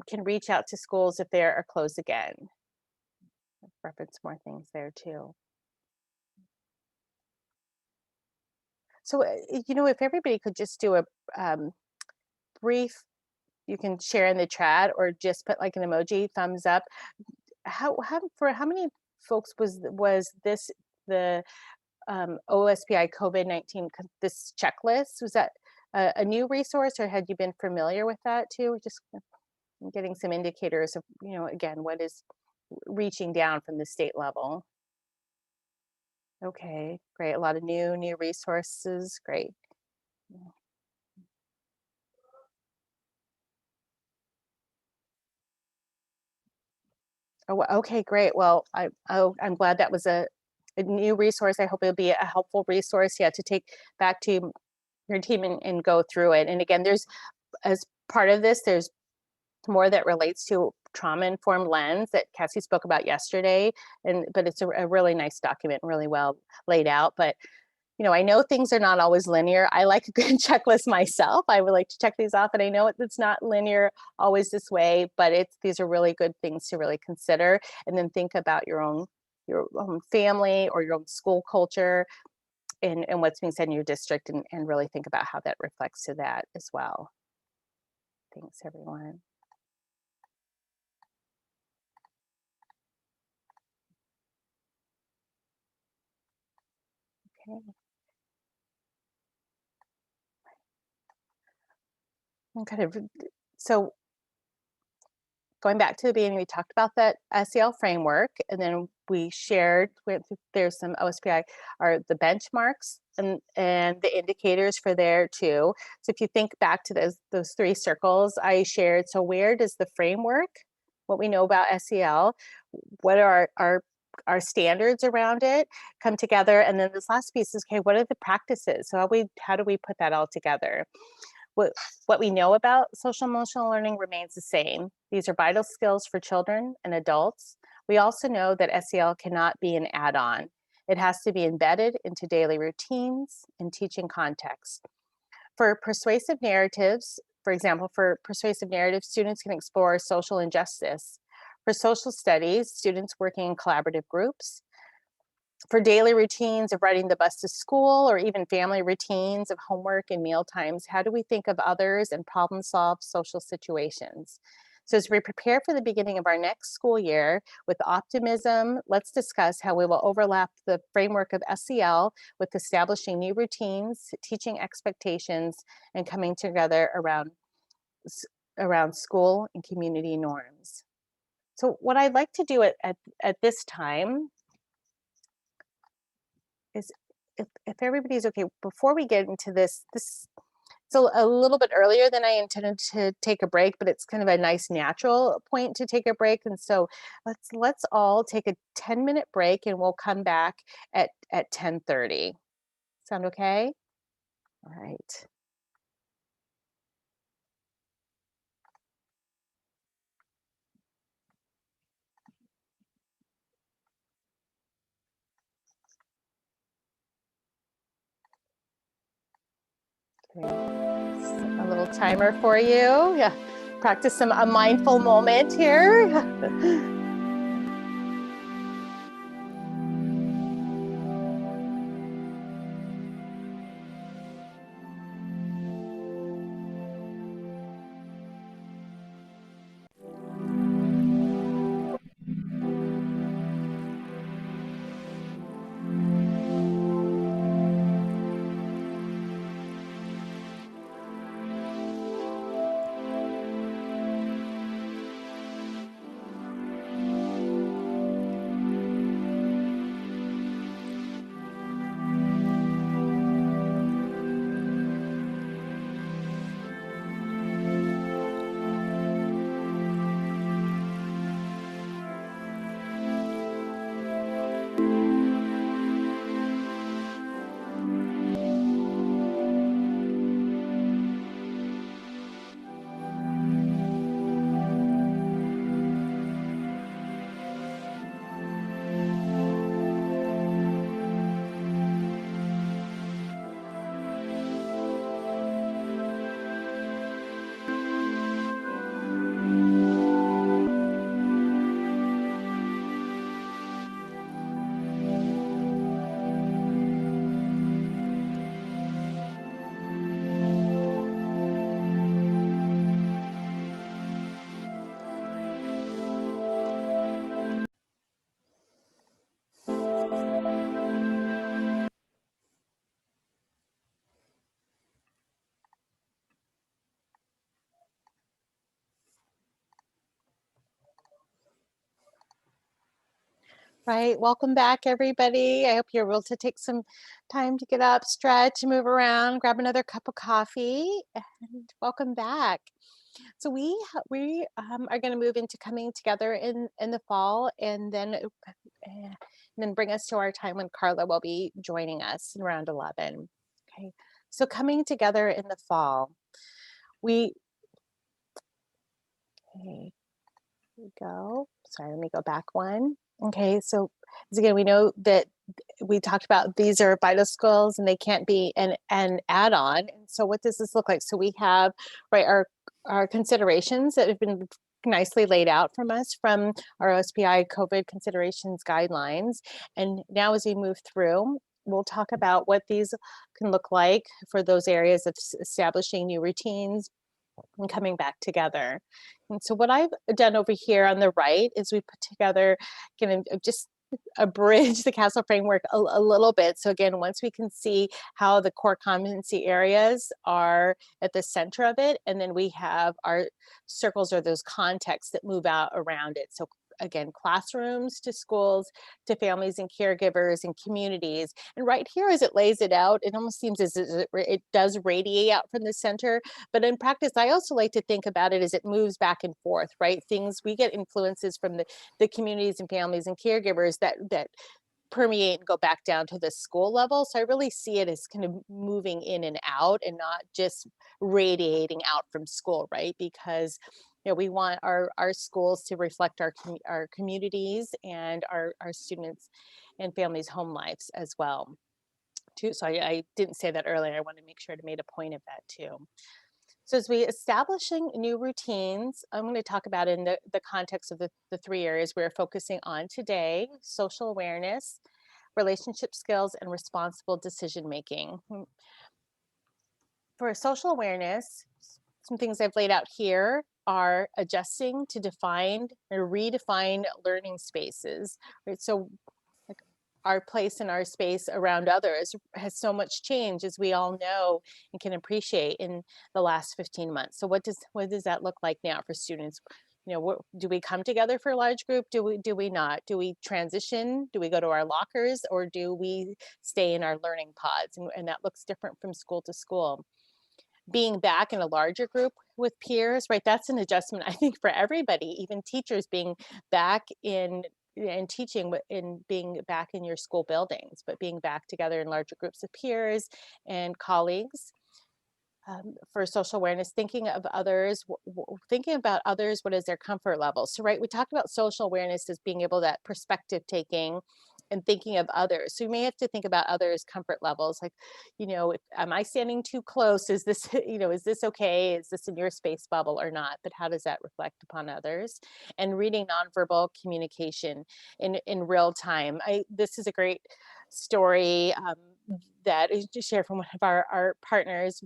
can reach out to schools if they are closed again? Reference more things there too. So, if everybody could just do a brief you can share in the chat or just put like an emoji, thumbs up. For how many folks was this the OSPI COVID-19 this checklist? Was that a new resource, or had you been familiar with that too? Just getting some indicators of, again, what is reaching down from the state level. Okay, great. A lot of new resources. Great. Oh, okay, great. Well, I'm glad that was a new resource. I hope it'll be a helpful resource, yeah, to take back to your team and go through it. And again, as part of this, there's more that relates to trauma-informed lens that Cassie spoke about yesterday. But it's a really nice document, really well laid out. But I know things are not always linear. I like a good checklist myself. I would like to check these off, and I know it's not linear always this way, but these are really good things to really consider, and then think about your own family or your own school culture and what's being said in your district, and really think about how that reflects to that as well. Thanks, everyone. Okay. So going back to the beginning, we talked about that SEL framework, and then we shared there's some OSPI are the benchmarks and the indicators for there too. So if you think back to those three circles I shared, so where does the framework, what we know about SEL, what are our standards around it come together, and then this last piece is, okay, what are the practices? So how do we put that all together? What we know about social emotional learning remains the same. These are vital skills for children and adults. We also know that SEL cannot be an add-on. It has to be embedded into daily routines and teaching context. For persuasive narratives, for example, students can explore social injustice. For social studies, students working in collaborative groups. For daily routines of riding the bus to school, or even family routines of homework and meal times, how do we think of others and problem solve social situations? So as we prepare for the beginning of our next school year with optimism, let's discuss how we will overlap the framework of SEL with establishing new routines, teaching expectations, and coming together around school and community norms. So what I'd like to do at this time is, if everybody's okay, before we get into this it's a little bit earlier than I intended to take a break, but it's kind of a nice natural point to take a break. And so let's all take a 10-minute break, and we'll come back at 10:30. Sound okay? All right. Okay. A little timer for you. Yeah. Practice a mindful moment here. Right. Welcome back, everybody. I hope you're able to take some time to get up, stretch, move around, grab another cup of coffee, and welcome back. So we are going to move into coming together in the fall, and then bring us to our time when Carla will be joining us in round 11. Okay. So coming together in the fall, we okay, here we go. Sorry, let me go back one. Okay, so as again, we know that we talked about these are vital skills and they can't be an add-on. And so what does this look like? So we have right our considerations that have been nicely laid out from us from our OSPI COVID considerations guidelines. And now as we move through, we'll talk about what these can look like for those areas of establishing new routines and coming back together. And so what I've done over here on the right is we put together kind of just abridge the castle framework a little bit. So again, once we can see how the core competency areas are at the center of it, and then we have our circles or those contexts that move out around it. So again, classrooms to schools, to families and caregivers and communities. And right here, as it lays it out, it almost seems as it does radiate out from the center. But in practice, I also like to think about it as it moves back and forth, right? Things, we get influences from the communities and families and caregivers that permeate and go back down to the school level. So I really see it as kind of moving in and out and not just radiating out from school, right? Because we want our schools to reflect our communities and our students and families' home lives as well. Too. So I didn't say that earlier. I want to make sure to make a point of that too. So as we establishing new routines, I'm going to talk about in the context of the three areas we're focusing on today: social awareness, relationship skills, and responsible decision making. For social awareness, some things I've laid out here are adjusting to define or redefine learning spaces. Right? So like our place in our space around others has so much change, as we all know and can appreciate, in the last 15 months. So what does that look like now for students? Do we come together for a large group? Do we not? Do we transition? Do we go to our lockers, or do we stay in our learning pods? And that looks different from school to school. Being back in a larger group with peers, right? That's an adjustment, I think, for everybody, even teachers being back in and teaching in being back in your school buildings, but being back together in larger groups of peers and colleagues. For social awareness, thinking of others, thinking about others, what is their comfort level? So, right, we talked about social awareness as being able that perspective taking and thinking of others. So, you may have to think about others' comfort levels. Like, am I standing too close? Is this, is this okay? Is this in your space bubble or not? But how does that reflect upon others? And reading nonverbal communication in real time. This is a great story that is just shared from one of our partners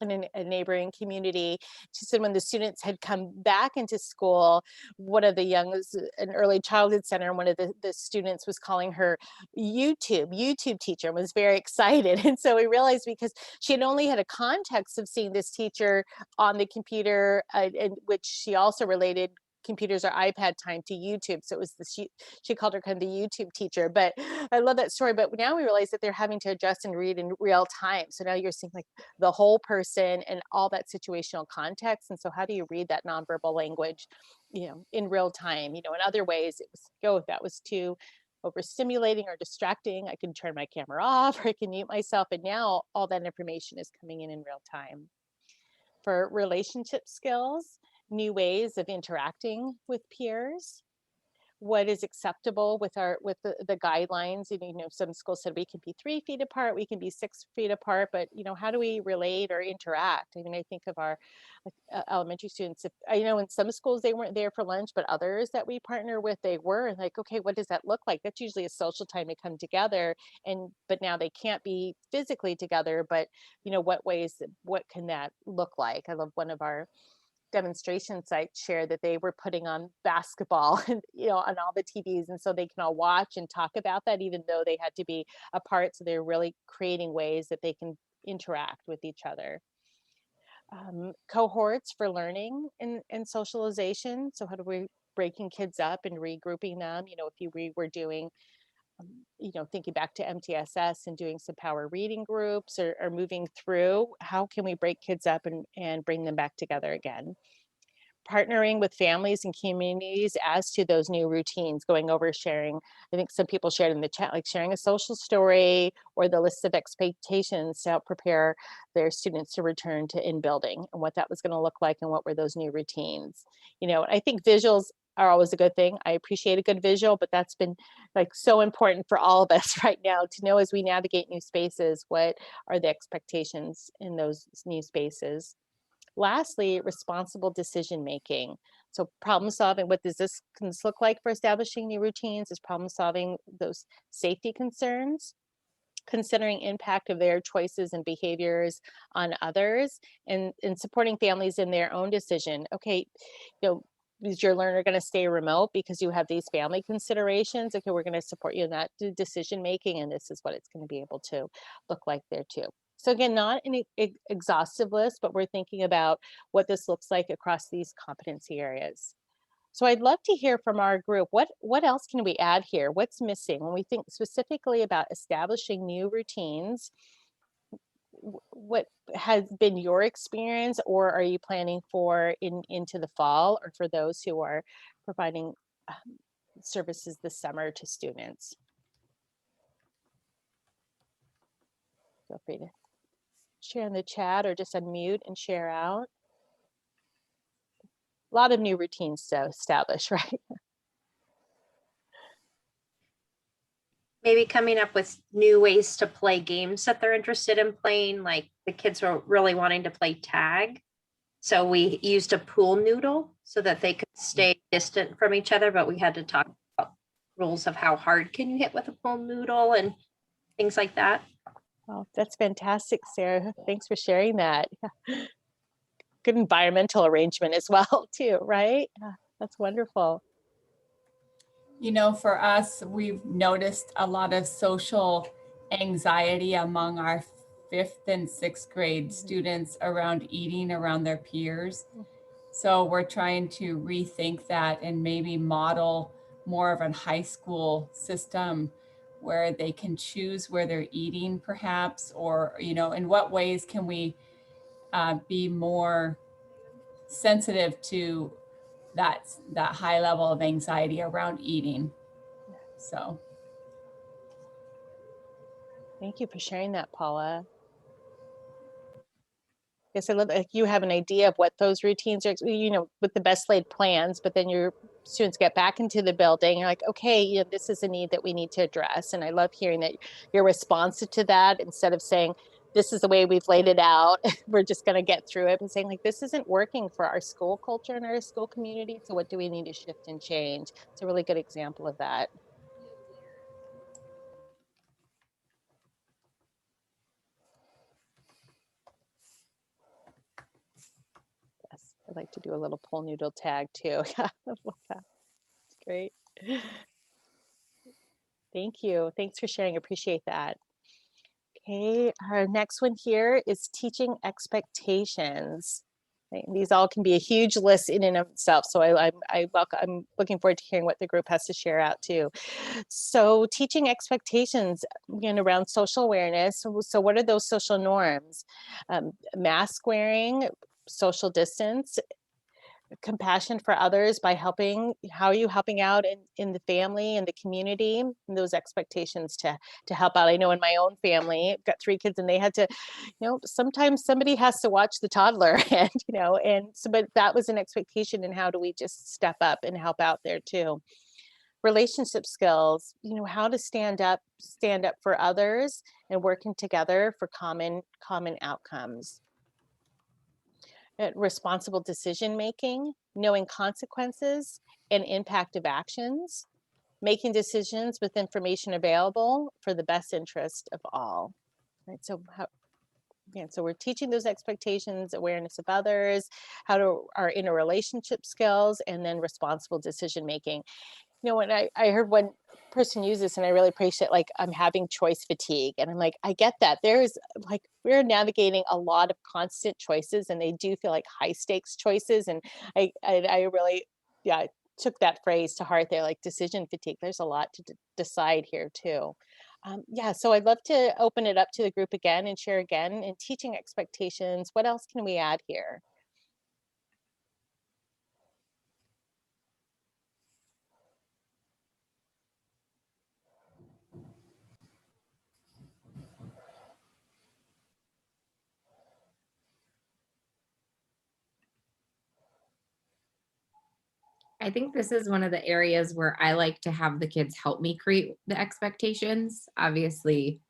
in a neighboring community. She said when the students had come back into school, one of the an early childhood center, and one of the students was calling her YouTube teacher, and was very excited. And so we realized, because she had only had a context of seeing this teacher on the computer, in which she also related computers or iPad time to YouTube. So it was she called her kind of the YouTube teacher. But I love that story. But now we realize that they're having to adjust and read in real time. So now you're seeing like the whole person and all that situational context. And so how do you read that nonverbal language, in real time? In other ways it was, if that was too overstimulating or distracting, I can turn my camera off, or I can mute myself. And now all that information is coming in real time. For relationship skills, new ways of interacting with peers, what is acceptable with the guidelines. Some schools said we can be 3 feet apart, we can be 6 feet apart, but how do we relate or interact? I think of our elementary students. If in some schools they weren't there for lunch, but others that we partner with, they were. And like, okay, what does that look like? That's usually a social time to come together, but now they can't be physically together. But what can that look like? I love one of our demonstration sites share that they were putting on basketball and on all the TVs, and so they can all watch and talk about that, even though they had to be apart. So they're really creating ways that they can interact with each other. Cohorts for learning and socialization. So how do we breaking kids up and regrouping them. If we were doing, thinking back to MTSS and doing some power reading groups, or moving through, how can we break kids up and bring them back together again? Partnering with families and communities as to those new routines, going over sharing. I think some people shared in the chat, like sharing a social story or the list of expectations to help prepare their students to return to in building, and what that was going to look like and what were those new routines. I think visuals are always a good thing. I appreciate a good visual, but that's been like so important for all of us right now to know as we navigate new spaces, what are the expectations in those new spaces. Lastly, responsible decision making. So problem solving, what does this look like for establishing new routines, is problem solving those safety concerns, considering impact of their choices and behaviors on others, and supporting families in their own decision. Okay, is your learner going to stay remote because you have these family considerations? Okay, we're going to support you in that decision making, and this is what it's going to be able to look like there too. So again, not an exhaustive list, but we're thinking about what this looks like across these competency areas. So I'd love to hear from our group. What else can we add here? What's missing when we think specifically about establishing new routines? What has been your experience, or are you planning for into the fall, or for those who are providing services this summer to students? Feel free to share in the chat or just unmute and share out. A lot of new routines to establish, right? Maybe coming up with new ways to play games that they're interested in playing. Like the kids were really wanting to play tag. So we used a pool noodle so that they could stay distant from each other, but we had to talk about rules of how hard can you hit with a pool noodle and things like that. Oh, that's fantastic, Sarah. Thanks for sharing that. Good environmental arrangement as well, too, right? Yeah, that's wonderful. For us, we've noticed a lot of social anxiety among our 5th and 6th grade students around eating around their peers. So we're trying to rethink that and maybe model more of a high school system where they can choose where they're eating, perhaps, or, in what ways can we be more sensitive to that high level of anxiety around eating. So thank you for sharing that, Paula. Yes, I love that you have an idea of what those routines are, with the best laid plans, but then your students get back into the building. You're like, okay, this is a need that we need to address. And I love hearing that you're responsive to that, instead of saying, this is the way we've laid it out, we're just going to get through it, and saying, like, this isn't working for our school culture and our school community. So what do we need to shift and change? It's a really good example of that. Yes, I'd like to do a little pool noodle tag too. Yeah, I love that. It's great. Thank you. Thanks for sharing. Appreciate that. Okay, our next one here is teaching expectations. Right, these all can be a huge list in and of itself. So I'm looking forward to hearing what the group has to share out too. So teaching expectations, around social awareness. So what are those social norms? Mask wearing, social distance, compassion for others by helping. How are you helping out in the family and the community, and those expectations to help out? I know in my own family, I've got 3 kids, and they had to, sometimes somebody has to watch the toddler, and and so, but that was an expectation, and how do we just step up and help out there too? Relationship skills, how to stand up for others and working together for common outcomes. Responsible decision making, knowing consequences and impact of actions, making decisions with information available for the best interest of all. Right. So so we're teaching those expectations, awareness of others, how to our interrelationship skills, and then responsible decision making. When I heard one person use this, and I really appreciate, like, I'm having choice fatigue, and I'm like, I get that. There's like, we're navigating a lot of constant choices, and they do feel like high stakes choices, and I really, yeah, took that phrase to heart there, like decision fatigue. There's a lot to decide here too. Yeah, so I'd love to open it up to the group again and share again. In teaching expectations, what else can we add here? I think this is one of the areas where I like to have the kids help me create the expectations. Obviously,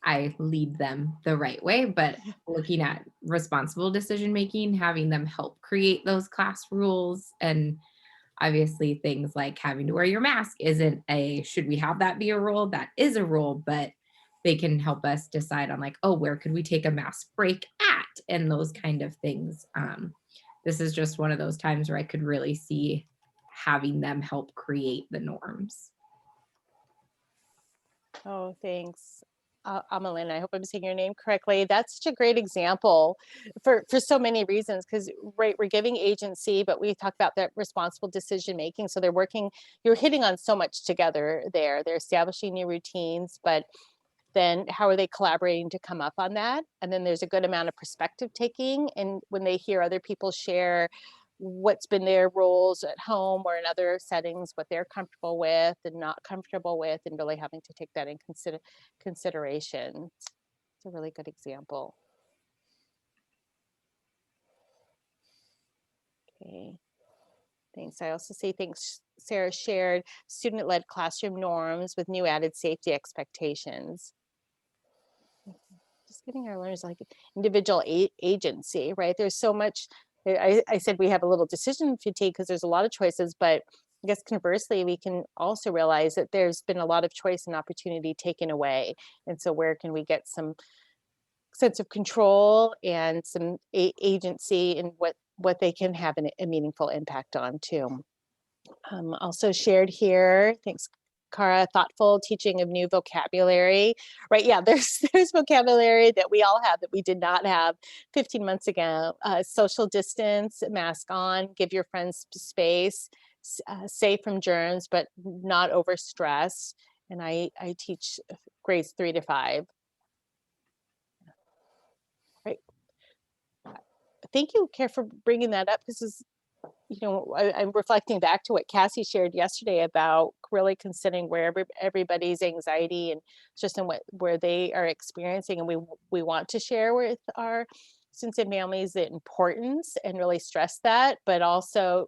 I lead them the right way, but looking at responsible decision making, having them help create those class rules, and obviously things like having to wear your mask isn't a should we have that be a rule? That is a rule, but they can help us decide on like, oh, where could we take a mask break at, and those kind of things. This is just one of those times where I could really see having them help create the norms. Oh, thanks. Amalyn, I hope I'm saying your name correctly. That's such a great example for so many reasons, because right, we're giving agency, but we talk about that responsible decision making. So they're working, you're hitting on so much together there. They're establishing new routines, but then how are they collaborating to come up on that? And then there's a good amount of perspective taking. And when they hear other people share what's been their roles at home or in other settings, what they're comfortable with and not comfortable with, and really having to take that in consideration. It's a really good example. Okay, thanks. I also see thanks, Sarah shared student-led classroom norms with new added safety expectations. Just giving our learners like individual agency, right? There's so much. I said we have a little decision fatigue because there's a lot of choices, but I guess conversely, we can also realize that there's been a lot of choice and opportunity taken away. And so where can we get some sense of control and some agency in what they can have a meaningful impact on too. Also shared here, thanks Cara, thoughtful teaching of new vocabulary, right? Yeah, there's vocabulary that we all have that we did not have 15 months ago. Social distance, mask on, give your friends space, safe from germs, but not overstress. And I teach grades 3 to 5. Right. Thank you, Care, for bringing that up. This is, you know, I'm reflecting back to what Cassie shared yesterday about really considering where everybody's anxiety and just in where they are experiencing, and we want to share with our students and families the importance and really stress that, but also,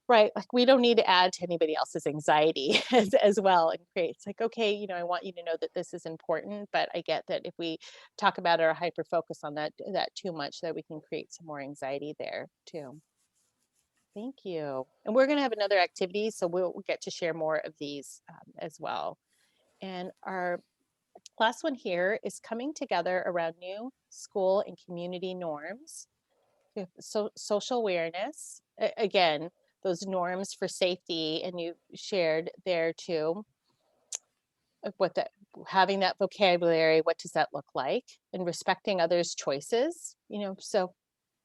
right, like we don't need to add to anybody else's anxiety as well and create. It's like, okay, you know, I want you to know that this is important, but I get that if we talk about it or hyper focus on that too much, that we can create some more anxiety there too. Thank you. And we're going to have another activity, so we'll get to share more of these as well. And our last one here is coming together around new school and community norms. So social awareness, again, those norms for safety, and you shared there too, what that, having that vocabulary, what does that look like? And respecting others' choices, you know, so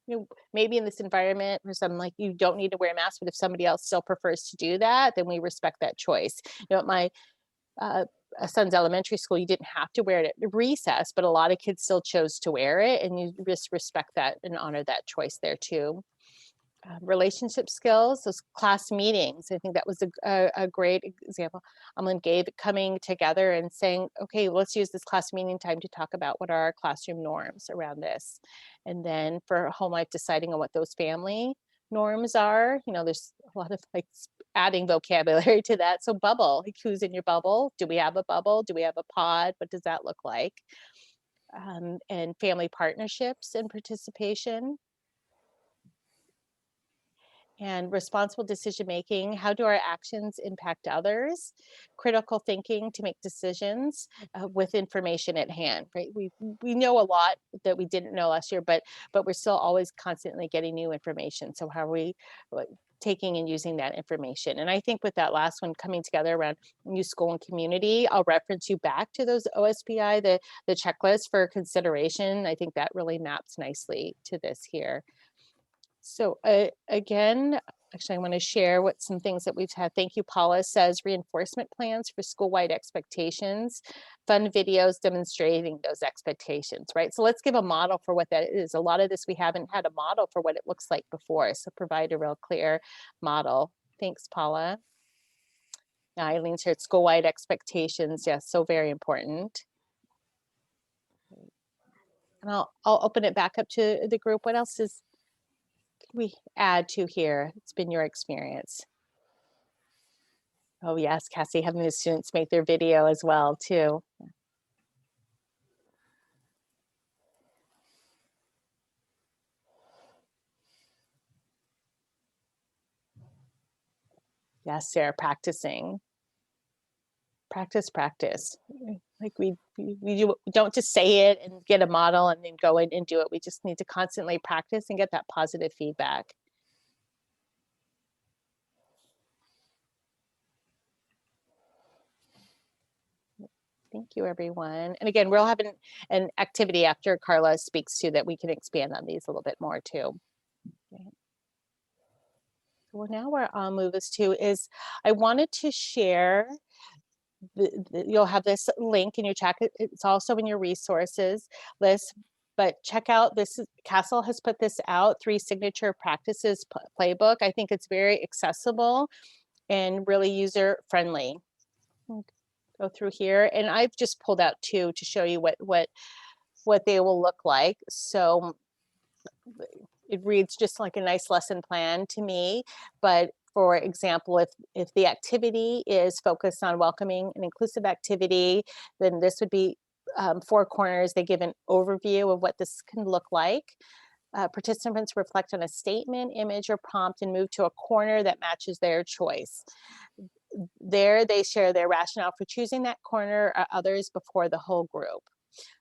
you know, maybe in this environment for some, like you don't need to wear a mask, but if somebody else still prefers to do that, then we respect that choice. You know, at my son's elementary school, you didn't have to wear it at recess, but a lot of kids still chose to wear it, and you just respect that and honor that choice there too. Relationship skills, those class meetings. I think that was a great example. Gave coming together and saying, okay, let's use this class meeting time to talk about what are our classroom norms around this. And then for home life, deciding on what those family norms are. You know, there's a lot of like adding vocabulary to that. So bubble, like who's in your bubble? Do we have a bubble? Do we have a pod? What does that look like? And family partnerships and participation. And responsible decision making. How do our actions impact others? Critical thinking to make decisions with information at hand. Right? We know a lot that we didn't know last year, but we're still always constantly getting new information. So how are we taking and using that information? And I think with that last one coming together around new school and community, I'll reference you back to those OSPI, the checklist for consideration. I think that really maps nicely to this here. So again, actually, I want to share what some things that we've had. Thank you, Paula says reinforcement plans for school-wide expectations, fun videos demonstrating those expectations, right? So let's give a model for what that is. A lot of this, we haven't had a model for what it looks like before. So provide a real clear model. Thanks, Paula. Now, Eileen shared school-wide expectations. Yes, so very important. And I'll open it back up to the group. What else can we add to here? It's been your experience. Oh yes, Cassie, having the students make their video as well too. Yes, Sarah, practicing. Practice, practice. Like we don't just say it and get a model and then go in and do it. We just need to constantly practice and get that positive feedback. Thank you, everyone. And again, we'll have an activity after Carla speaks to that we can expand on these a little bit more too. Okay. So now where I'll move us to is I wanted to share, you'll have this link in your chat. It's also in your resources list, but check out this. Castle has put this out, 3 signature practices playbook. I think it's very accessible and really user friendly. Go through here, and I've just pulled out 2 to show you what they will look like. So it reads just like a nice lesson plan to me. But for example, if the activity is focused on welcoming and inclusive activity, then this would be 4 corners. They give an overview of what this can look like. Participants reflect on a statement, image, or prompt and move to a corner that matches their choice. There, they share their rationale for choosing that corner or others before the whole group.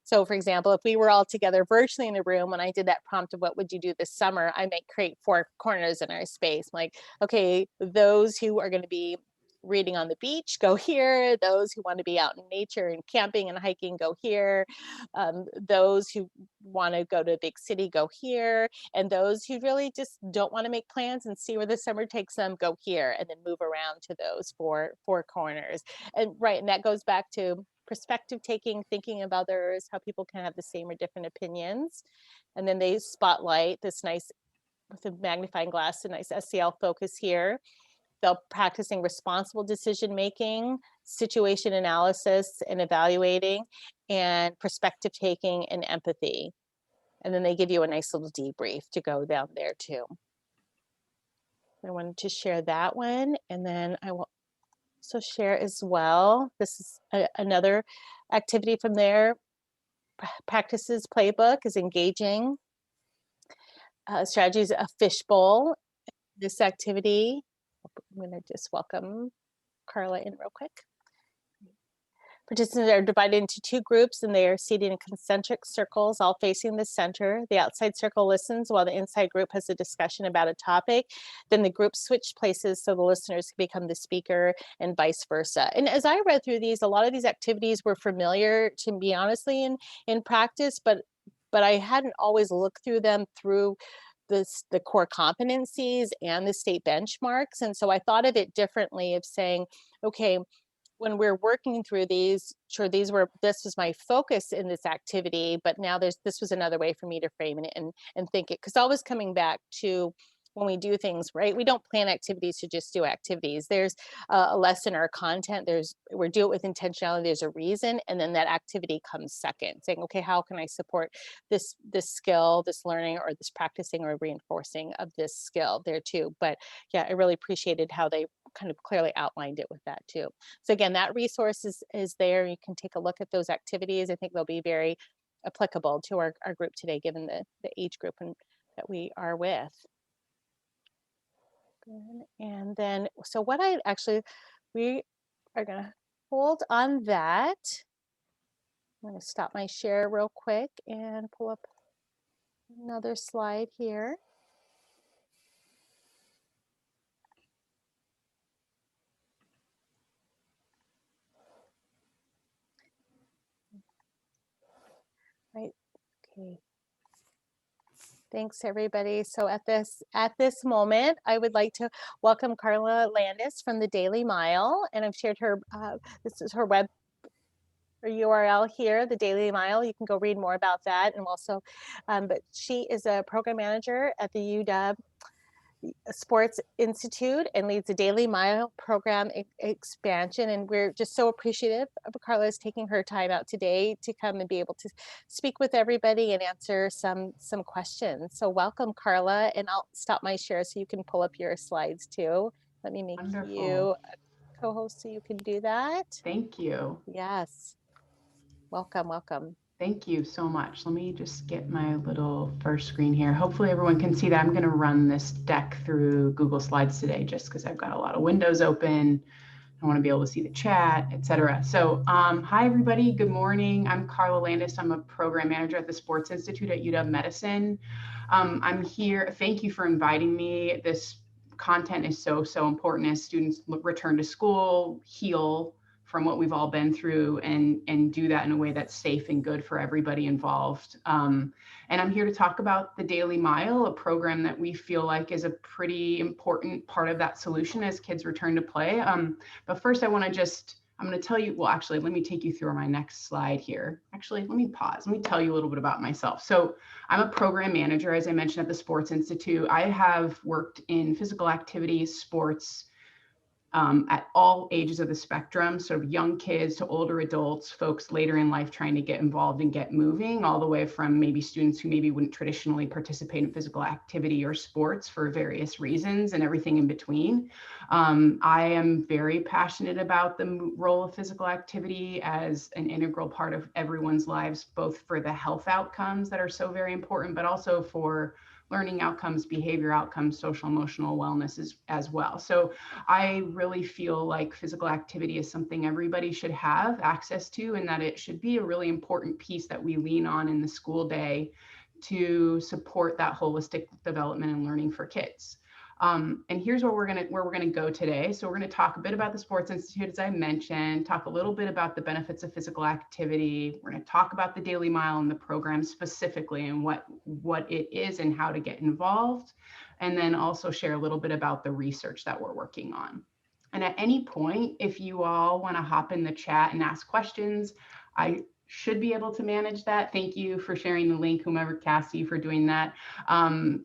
So for example, if we were all together virtually in the room, when I did that prompt of what would you do this summer, I might create 4 corners in our space. Like, okay, those who are going to be reading on the beach, go here. Those who want to be out in nature and camping and hiking, go here. Those who want to go to a big city, go here. And those who really just don't want to make plans and see where the summer takes them, go here, and then move around to those four corners. And right, and that goes back to perspective taking, thinking of others, how people can have the same or different opinions. And then they spotlight this nice, with a magnifying glass, a nice SEL focus here. They're practicing responsible decision making, situation analysis and evaluating, and perspective taking and empathy. And then they give you a nice little debrief to go down there too. I wanted to share that one, and then I will also share as well. This is another activity from their practices playbook, is engaging strategies, a fishbowl. This activity, I'm going to just welcome Carla in real quick. Participants are divided into 2 groups, and they are seated in concentric circles, all facing the center. The outside circle listens while the inside group has a discussion about a topic. Then the groups switch places so the listeners can become the speaker and vice versa. And as I read through these, a lot of these activities were familiar to me, honestly, in practice, but I hadn't always looked through them through the core competencies and the state benchmarks. And so I thought of it differently, of saying, okay, when we're working through these, sure, this was my focus in this activity, but now this was another way for me to frame it and think it, because always coming back to when we do things, right? We don't plan activities to just do activities. There's a lesson or content. We do it with intentionality. There's a reason, and then that activity comes second. Saying, okay, how can I support this skill, this learning, or this practicing or reinforcing of this skill there too? But yeah, I really appreciated how they kind of clearly outlined it with that too. So again, that resource is there. You can take a look at those activities. I think they'll be very applicable to our group today, given the age group that we are with. And then, so what we are gonna hold on that. I'm gonna stop my share real quick and pull up another slide here. Right, okay. Thanks, everybody. So at this moment, I would like to welcome Carla Landis from the Daily Mile, and I've shared her. This is her web or URL here, the Daily Mile. You can go read more about that, and also, but she is a program manager at the UW Sports Institute and leads the Daily Mile program expansion. And we're just so appreciative of Carla's taking her time out today to come and be able to speak with everybody and answer some questions. So welcome, Carla, and I'll stop my share so you can pull up your slides too. Let me make Wonderful. you a co-host so you can do that. Thank you. Yes. Welcome, welcome. Thank you so much. Let me just get my little first screen here. Hopefully everyone can see that. I'm going to run this deck through Google Slides today just because I've got a lot of windows open. I want to be able to see the chat, etc. So hi, everybody. Good morning. I'm Carla Landis. I'm a program manager at the Sports Institute at UW Medicine. I'm here. Thank you for inviting me. This content is so important as students return to school, heal from what we've all been through, and do that in a way that's safe and good for everybody involved. And I'm here to talk about the Daily Mile, a program that we feel like is a pretty important part of that solution as kids return to play. But first I'm going to tell you, well, actually, let me take you through my next slide here. Actually, let me pause. Let me tell you a little bit about myself. So I'm a program manager, as I mentioned, at the Sports Institute. I have worked in physical activity, sports, at all ages of the spectrum, sort of young kids to older adults, folks later in life trying to get involved and get moving, all the way from maybe students who maybe wouldn't traditionally participate in physical activity or sports for various reasons, and everything in between. I am very passionate about the role of physical activity as an integral part of everyone's lives, both for the health outcomes that are so very important, but also for learning outcomes, behavior outcomes, social emotional wellness as well. So I really feel like physical activity is something everybody should have access to, and that it should be a really important piece that we lean on in the school day to support that holistic development and learning for kids. And here's where we're gonna go today. So we're gonna talk a bit about the Sports Institute, as I mentioned, talk a little bit about the benefits of physical activity. We're gonna talk about the Daily Mile and the program specifically and what it is and how to get involved. And then also share a little bit about the research that we're working on. And at any point, if you all wanna hop in the chat and ask questions, I should be able to manage that. Thank you for sharing the link, whomever, Cassie, for doing that.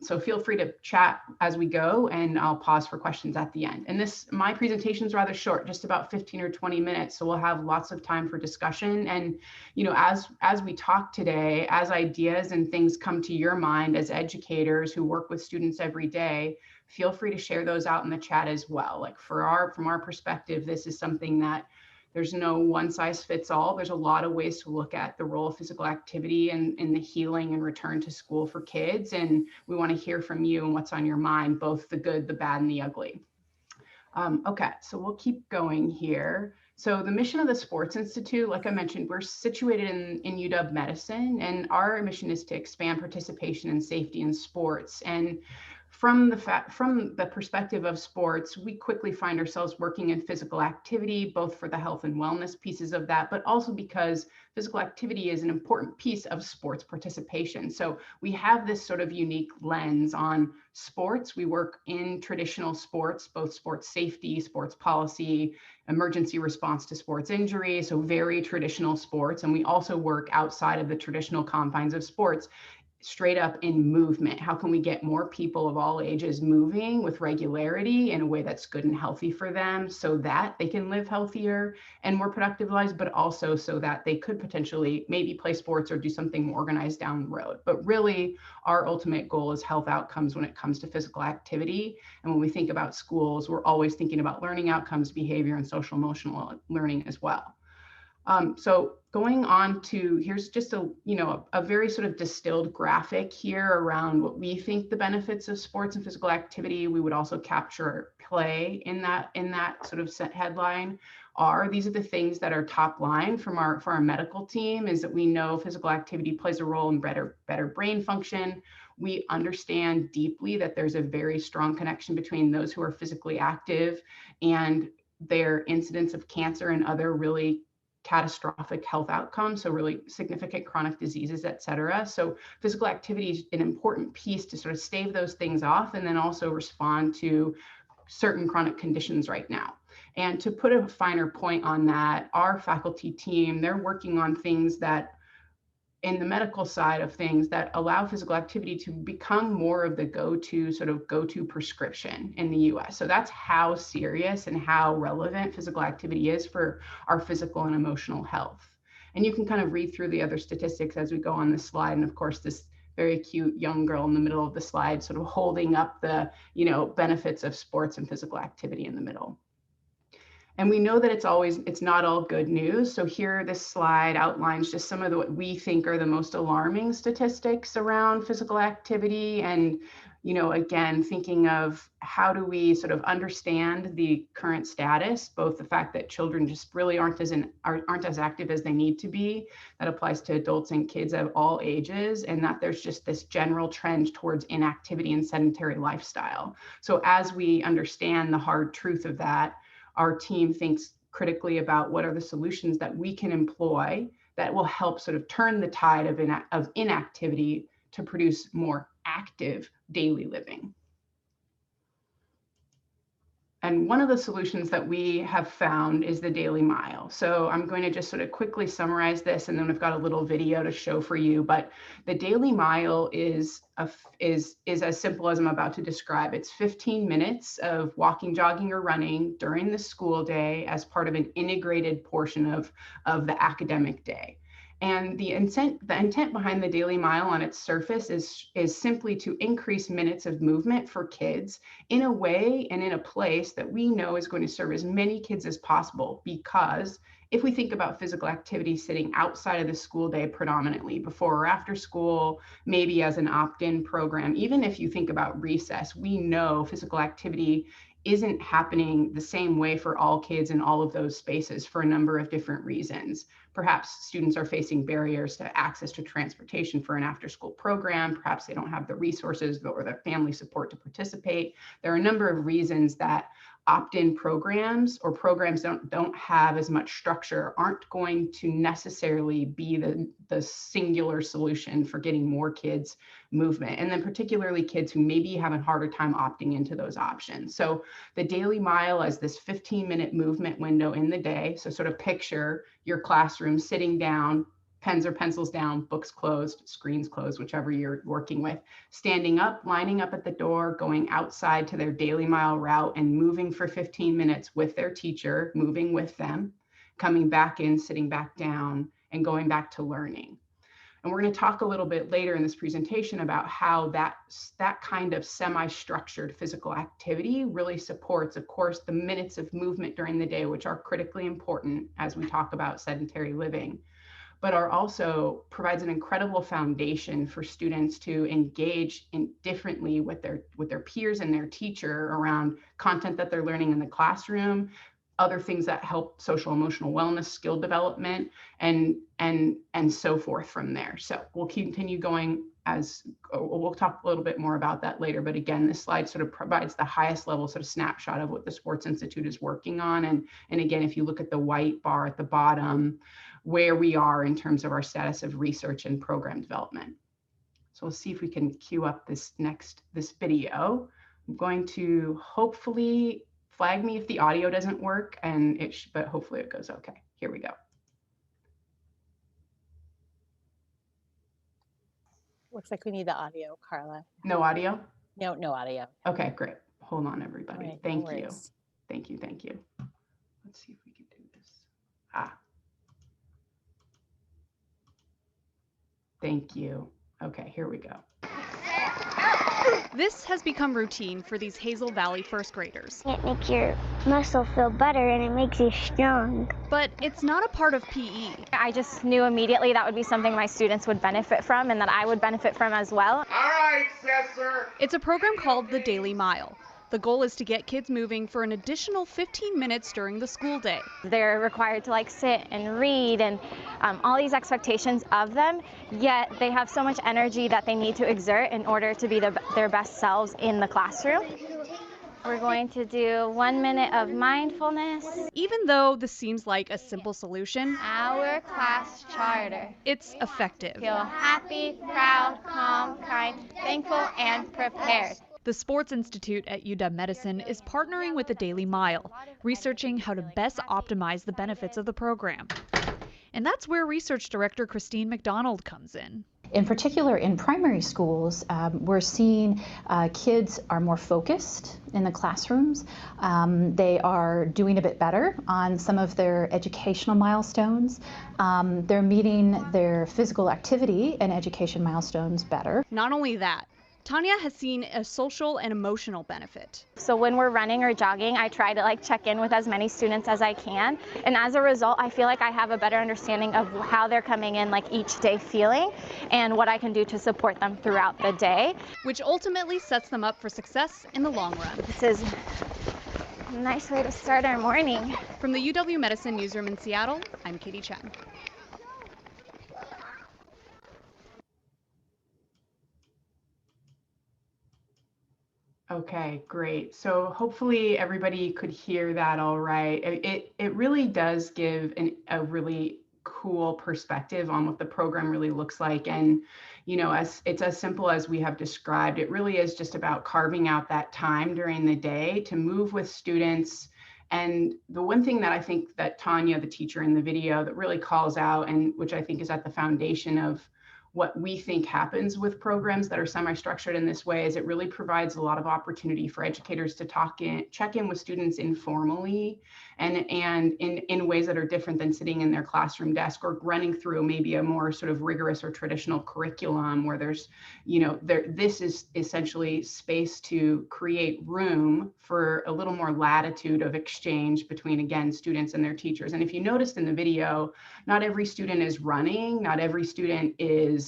So feel free to chat as we go, and I'll pause for questions at the end. And my presentation is rather short, just about 15 or 20 minutes. So we'll have lots of time for discussion. And, you know, as we talk today, as ideas and things come to your mind as educators who work with students every day, feel free to share those out in the chat as well. Like from our perspective, this is something that there's no one size fits all. There's a lot of ways to look at the role of physical activity and in the healing and return to school for kids. And we want to hear from you and what's on your mind, both the good, the bad, and the ugly. Okay, so we'll keep going here. So the mission of the Sports Institute, like I mentioned, we're situated in UW Medicine, and our mission is to expand participation and safety in sports. And from the perspective of sports, we quickly find ourselves working in physical activity, both for the health and wellness pieces of that, but also because physical activity is an important piece of sports participation. So we have this sort of unique lens on sports. We work in traditional sports, both sports safety, sports policy, emergency response to sports injury, so very traditional sports. And we also work outside of the traditional confines of sports, straight up in movement. How can we get more people of all ages moving with regularity in a way that's good and healthy for them so that they can live healthier and more productive lives, but also so that they could potentially maybe play sports or do something more organized down the road. But really, our ultimate goal is health outcomes when it comes to physical activity. And when we think about schools, we're always thinking about learning outcomes, behavior, and social emotional learning as well. So going on to, here's just a very sort of distilled graphic here around what we think the benefits of sports and physical activity. We would also capture play in that sort of set headline. These are the things that are top line for our medical team, is that we know physical activity plays a role in better brain function. We understand deeply that there's a very strong connection between those who are physically active and their incidence of cancer and other really catastrophic health outcomes, so really significant chronic diseases, et cetera. So physical activity is an important piece to sort of stave those things off and then also respond to certain chronic conditions right now. And to put a finer point on that, our faculty team, they're working on things that in the medical side of things that allow physical activity to become more of the go-to prescription in the US. So that's how serious and how relevant physical activity is for our physical and emotional health. And you can kind of read through the other statistics as we go on this slide. And of course, this very cute young girl in the middle of the slide sort of holding up the, benefits of sports and physical activity in the middle. And we know that it's not all good news. So here, this slide outlines just some of what we think are the most alarming statistics around physical activity. And, again, thinking of how do we sort of understand the current status, both the fact that children just really aren't as active as they need to be. That applies to adults and kids of all ages, and that there's just this general trend towards inactivity and sedentary lifestyle. So as we understand the hard truth of that, our team thinks critically about what are the solutions that we can employ that will help sort of turn the tide of inactivity to produce more active daily living. And one of the solutions that we have found is the daily mile. So I'm going to just sort of quickly summarize this, and then we've got a little video to show for you. But the daily mile is as simple as I'm about to describe. It's 15 minutes of walking, jogging, or running during the school day as part of an integrated portion of the academic day. And the intent behind the daily mile on its surface is simply to increase minutes of movement for kids in a way and in a place that we know is going to serve as many kids as possible. Because if we think about physical activity sitting outside of the school day predominantly, before or after school, maybe as an opt-in program, even if you think about recess, we know physical activity isn't happening the same way for all kids in all of those spaces for a number of different reasons. Perhaps students are facing barriers to access to transportation for an after-school program. Perhaps they don't have the resources or the family support to participate. There are a number of reasons that opt-in programs or programs don't have as much structure aren't going to necessarily be the singular solution for getting more kids movement, and then particularly kids who maybe have a harder time opting into those options. So the daily mile as this 15-minute movement window in the day. So sort of picture your classroom sitting down, pens or pencils down, books closed, screens closed, whichever you're working with, standing up, lining up at the door, going outside to their daily mile route and moving for 15 minutes with their teacher, moving with them, coming back in, sitting back down, and going back to learning. And we're going to talk a little bit later in this presentation about how that kind of semi-structured physical activity really supports, of course, the minutes of movement during the day, which are critically important as we talk about sedentary living, but are also provides an incredible foundation for students to engage differently with their peers and their teacher around content that they're learning in the classroom, other things that help social emotional wellness, skill development, and so forth from there. So we'll continue going we'll talk a little bit more about that later. But again, this slide sort of provides the highest level sort of snapshot of what the Sports Institute is working on. And again, if you look at the white bar at the bottom, where we are in terms of our status of research and program development. So we'll see if we can queue up this video. I'm going to hopefully flag me if the audio doesn't work, but hopefully it goes okay. Here we go. Looks like we need the audio, Carla. No audio? No audio. Okay, great. Hold on, everybody. Right, Thank no you. worries. Thank you. Let's see if we can do this. Thank you. Okay, here we go. This has become routine for these Hazel Valley first graders. It makes your muscle feel better and it makes you strong. But it's not a part of PE. I just knew immediately that would be something my students would benefit from and that I would benefit from as well. All right, Cesar. It's a program called the Daily Mile. The goal is to get kids moving for an additional 15 minutes during the school day. They're required to sit and read and all these expectations of them, yet they have so much energy that they need to exert in order to be their best selves in the classroom. We're going to do 1 minute of mindfulness. Even though this seems like a simple solution, Our class charter. it's effective. Feel happy, proud, calm, kind, thankful, and prepared. The Sports Institute at UW Medicine is partnering with the Daily Mile, researching how to best optimize the benefits of the program. And that's where Research Director Christine McDonald comes in. In particular, in primary schools, we're seeing kids are more focused in the classrooms. They are doing a bit better on some of their educational milestones. They're meeting their physical activity and education milestones better. Not only that, Tanya has seen a social and emotional benefit. So when we're running or jogging, I try to check in with as many students as I can. And as a result, I feel like I have a better understanding of how they're coming in each day feeling and what I can do to support them throughout the day. Which ultimately sets them up for success in the long run. This is a nice way to start our morning. From the UW Medicine newsroom in Seattle, I'm Katie Chen. Okay, great. So hopefully everybody could hear that all right. It really does give a really cool perspective on what the program really looks like. And, as it's as simple as we have described, it really is just about carving out that time during the day to move with students. And the one thing that I think that Tanya, the teacher in the video, that really calls out, and which I think is at the foundation of what we think happens with programs that are semi-structured in this way, is it really provides a lot of opportunity for educators to check in with students informally and in ways that are different than sitting in their classroom desk or running through maybe a more sort of rigorous or traditional curriculum where there's, this is essentially space to create room for a little more latitude of exchange between, again, students and their teachers. And if you noticed in the video, not every student is running, not every student is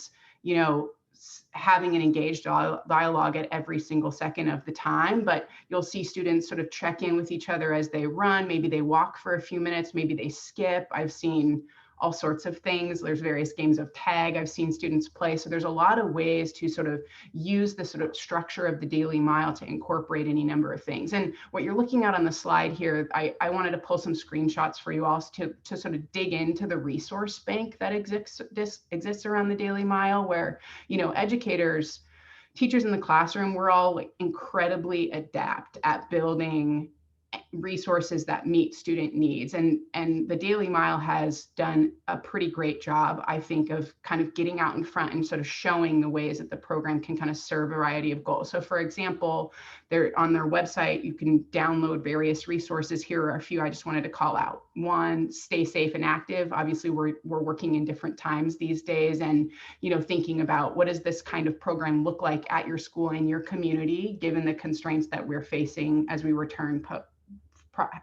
having an engaged dialogue at every single second of the time, but you'll see students sort of check in with each other as they run. Maybe they walk for a few minutes, maybe they skip. I've seen all sorts of things. There's various games of tag I've seen students play. So there's a lot of ways to sort of use the sort of structure of the Daily Mile to incorporate any number of things. And what you're looking at on the slide here, I wanted to pull some screenshots for you all to sort of dig into the resource bank that exists around the Daily Mile, where, educators, teachers in the classroom, we're all incredibly adept at building resources that meet student needs. And the Daily Mile has done a pretty great job, I think, of kind of getting out in front and sort of showing the ways that the program can kind of serve a variety of goals. So for example, on their website, you can download various resources. Here are a few I just wanted to call out. One, stay safe and active. Obviously, we're working in different times these days, and thinking about what does this kind of program look like at your school and your community, given the constraints that we're facing as we return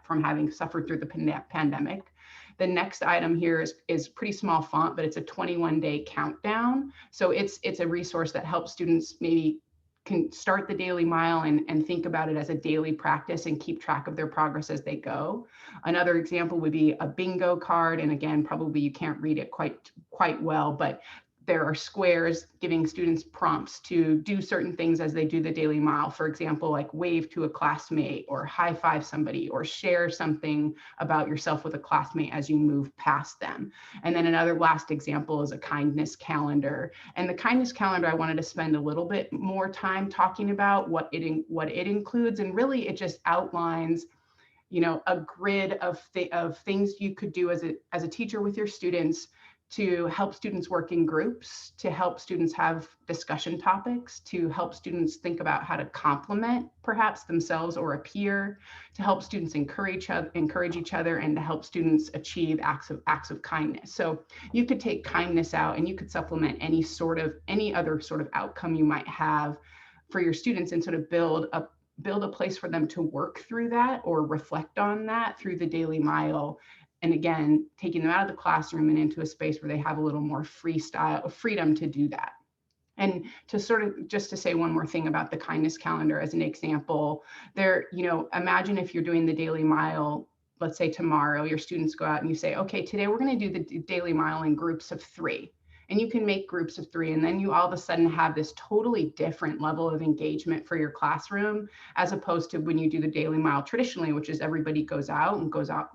from having suffered through the pandemic. The next item here is pretty small font, but it's a 21-day countdown. So it's a resource that helps students maybe can start the Daily Mile and think about it as a daily practice and keep track of their progress as they go. Another example would be a bingo card. And again, probably you can't read it quite well, but there are squares giving students prompts to do certain things as they do the Daily Mile. For example, like wave to a classmate or high five somebody or share something about yourself with a classmate as you move past them. And then another last example is a kindness calendar. And the kindness calendar, I wanted to spend a little bit more time talking about what it includes. And really it just outlines a grid of things you could do as a teacher with your students to help students work in groups, to help students have discussion topics, to help students think about how to compliment perhaps themselves or a peer, to help students encourage each other, and to help students achieve acts of kindness. So you could take kindness out and you could supplement any other sort of outcome you might have for your students and sort of build a place for them to work through that or reflect on that through the Daily Mile. And again, taking them out of the classroom and into a space where they have a little more freedom to do that. And to sort of just to say one more thing about the kindness calendar as an example, imagine if you're doing the Daily Mile, let's say tomorrow, your students go out and you say, okay, today we're going to do the Daily Mile in groups of 3. And you can make groups of 3, and then you all of a sudden have this totally different level of engagement for your classroom, as opposed to when you do the daily mile traditionally, which is everybody goes out,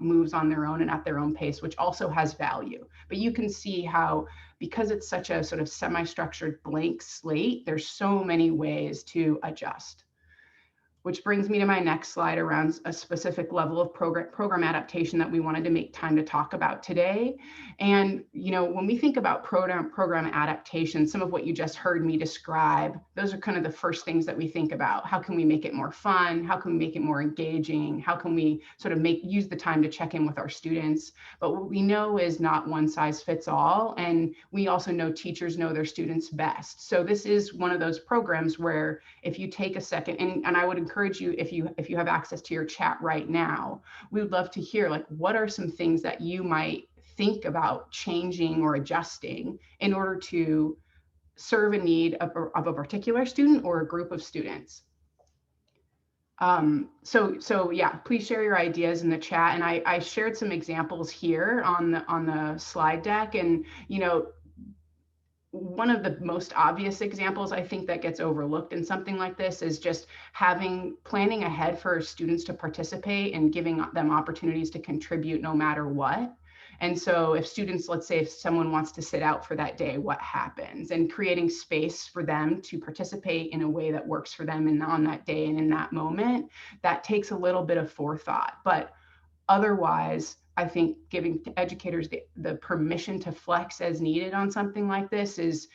moves on their own and at their own pace, which also has value. But you can see how, because it's such a sort of semi-structured blank slate, there's so many ways to adjust. Which brings me to my next slide around a specific level of program adaptation that we wanted to make time to talk about today. And, you know, when we think about program adaptation, some of what you just heard me describe, those are kind of the first things that we think about. How can we make it more fun? How can we make it more engaging? How can we sort of use the time to check in with our students? But what we know is not one size fits all. And we also know teachers know their students best. So this is one of those programs where if you take a second, and I would encourage you, if you have access to your chat right now, we would love to hear, like, what are some things that you might think about changing or adjusting in order to serve a need of a particular student or a group of students. So yeah, please share your ideas in the chat. And I shared some examples here on the slide deck. And, you know, one of the most obvious examples I think that gets overlooked in something like this is just planning ahead for students to participate and giving them opportunities to contribute no matter what. And so if students, let's say if someone wants to sit out for that day, what happens? And creating space for them to participate in a way that works for them and on that day and in that moment, that takes a little bit of forethought. But otherwise, I think giving educators the permission to flex as needed on something like this is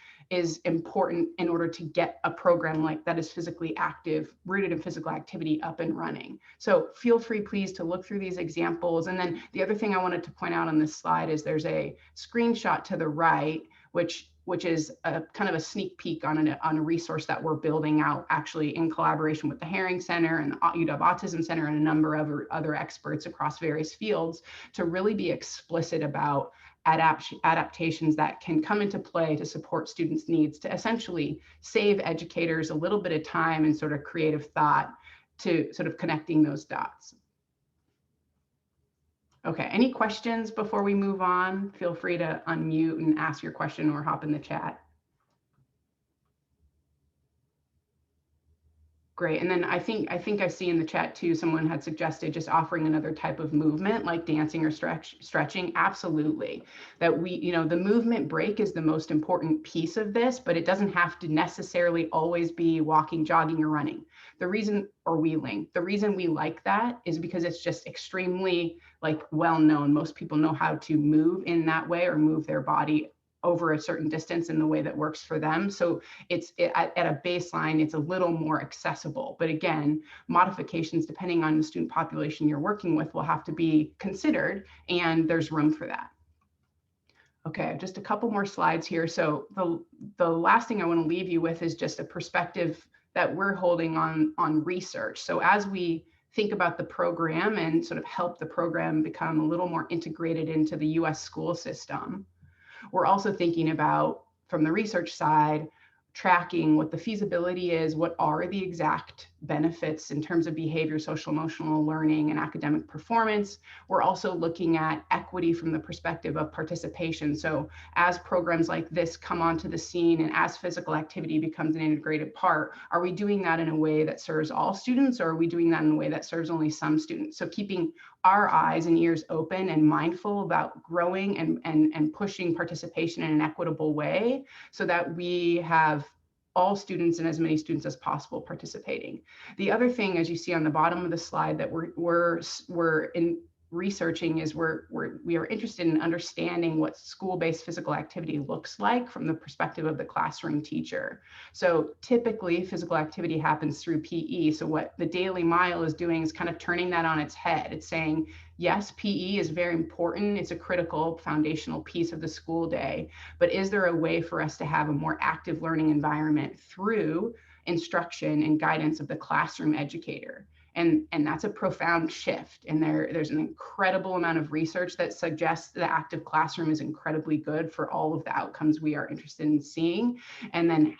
important in order to get a program like that is physically active, rooted in physical activity, up and running. So feel free, please, to look through these examples. And then the other thing I wanted to point out on this slide is there's a screenshot to the right, which is a kind of a sneak peek on a resource that we're building out, actually in collaboration with the Herring Center and the UW Autism Center and a number of other experts across various fields, to really be explicit about adaptations that can come into play to support students' needs, to essentially save educators a little bit of time and sort of creative thought to sort of connecting those dots. Okay, any questions before we move on? Feel free to unmute and ask your question or hop in the chat. Great. And then I think I see in the chat too, someone had suggested just offering another type of movement like dancing or stretching. Absolutely. That the movement break is the most important piece of this, but it doesn't have to necessarily always be walking, jogging, or running. Or wheeling. The reason we like that is because it's just extremely well known. Most people know how to move in that way or move their body over a certain distance in the way that works for them. So at a baseline, it's a little more accessible. But again, modifications depending on the student population you're working with will have to be considered, and there's room for that. Okay, just a couple more slides here. So the last thing I want to leave you with is just a perspective that we're holding on research. So as we think about the program and sort of help the program become a little more integrated into the US school system, we're also thinking about, from the research side, tracking what the feasibility is, what are the exact benefits in terms of behavior, social, emotional learning, and academic performance. We're also looking at equity from the perspective of participation. So as programs like this come onto the scene and as physical activity becomes an integrated part, are we doing that in a way that serves all students, or are we doing that in a way that serves only some students? So keeping our eyes and ears open and mindful about growing and pushing participation in an equitable way so that we have all students and as many students as possible participating. The other thing, as you see on the bottom of the slide, that we're in researching is we are interested in understanding what school-based physical activity looks like from the perspective of the classroom teacher. So typically physical activity happens through PE. So what the Daily Mile is doing is kind of turning that on its head. It's saying, yes, PE is very important. It's a critical foundational piece of the school day, but is there a way for us to have a more active learning environment through instruction and guidance of the classroom educator? And that's a profound shift. And there's an incredible amount of research that suggests the active classroom is incredibly good for all of the outcomes we are interested in seeing. And then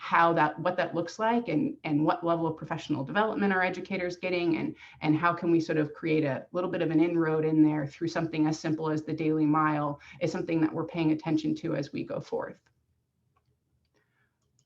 what that looks like and what level of professional development are educators getting, and how can we sort of create a little bit of an inroad in there through something as simple as the Daily Mile is something that we're paying attention to as we go forth.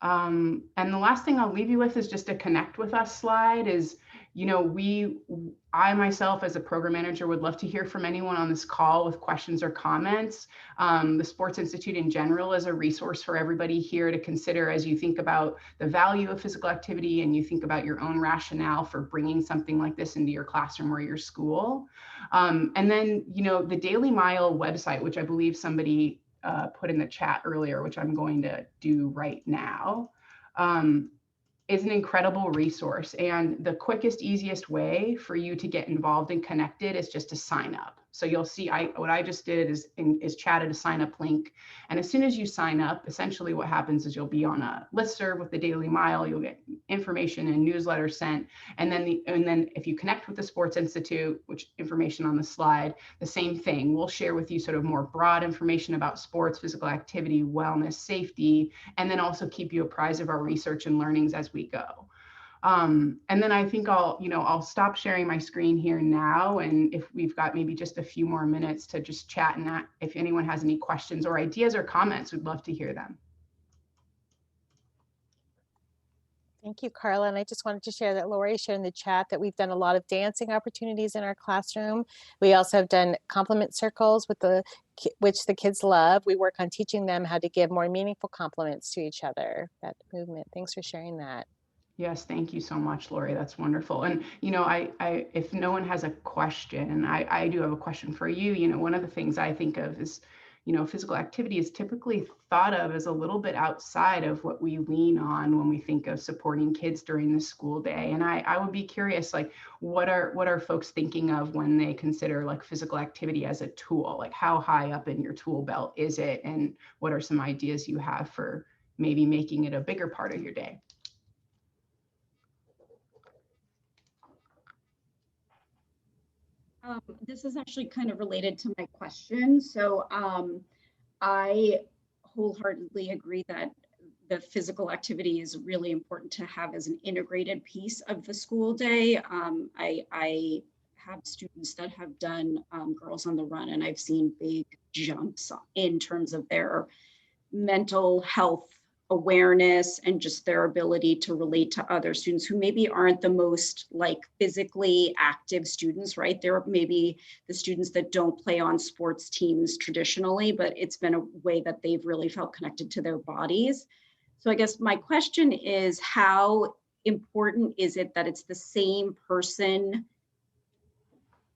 And the last thing I'll leave you with is just a connect with us slide is, you know, I myself as a program manager would love to hear from anyone on this call with questions or comments. The Sports Institute in general is a resource for everybody here to consider as you think about the value of physical activity and you think about your own rationale for bringing something like this into your classroom or your school. And then, you know, the Daily Mile website, which I believe somebody put in the chat earlier, which I'm going to do right now, is an incredible resource. And the quickest, easiest way for you to get involved and connected is just to sign up. So you'll see what I just did is chatted a sign up link. And as soon as you sign up, essentially what happens is you'll be on a listserv with the Daily Mile, you'll get information and newsletters sent. And then if you connect with the Sports Institute, which information on the slide, the same thing. We'll share with you sort of more broad information about sports, physical activity, wellness, safety, and then also keep you apprised of our research and learnings as we go. And then I think I'll stop sharing my screen here now. And if we've got maybe just a few more minutes to just chat, and if anyone has any questions or ideas or comments, we'd love to hear them. Thank you, Carla. And I just wanted to share that Lori shared in the chat that we've done a lot of dancing opportunities in our classroom. We also have done compliment circles with which the kids love. We work on teaching them how to give more meaningful compliments to each other, that movement. Thanks for sharing that. Yes, thank you so much, Lori. That's wonderful. And, you know, if no one has a question, I do have a question for you. You know, one of the things I think of is, you know, physical activity is typically thought of as a little bit outside of what we lean on when we think of supporting kids during the school day. And I would be curious, like, what are folks thinking of when they consider like physical activity as a tool? Like, how high up in your tool belt is it? And what are some ideas you have for maybe making it a bigger part of your day? This is actually kind of related to my question. So I wholeheartedly agree that the physical activity is really important to have as an integrated piece of the school day. I have students that have done Girls on the Run, and I've seen big jumps in terms of their mental health awareness and just their ability to relate to other students who maybe aren't the most like physically active students, right? There are maybe the students that don't play on sports teams traditionally, but it's been a way that they've really felt connected to their bodies. So I guess my question is, how important is it that it's the same person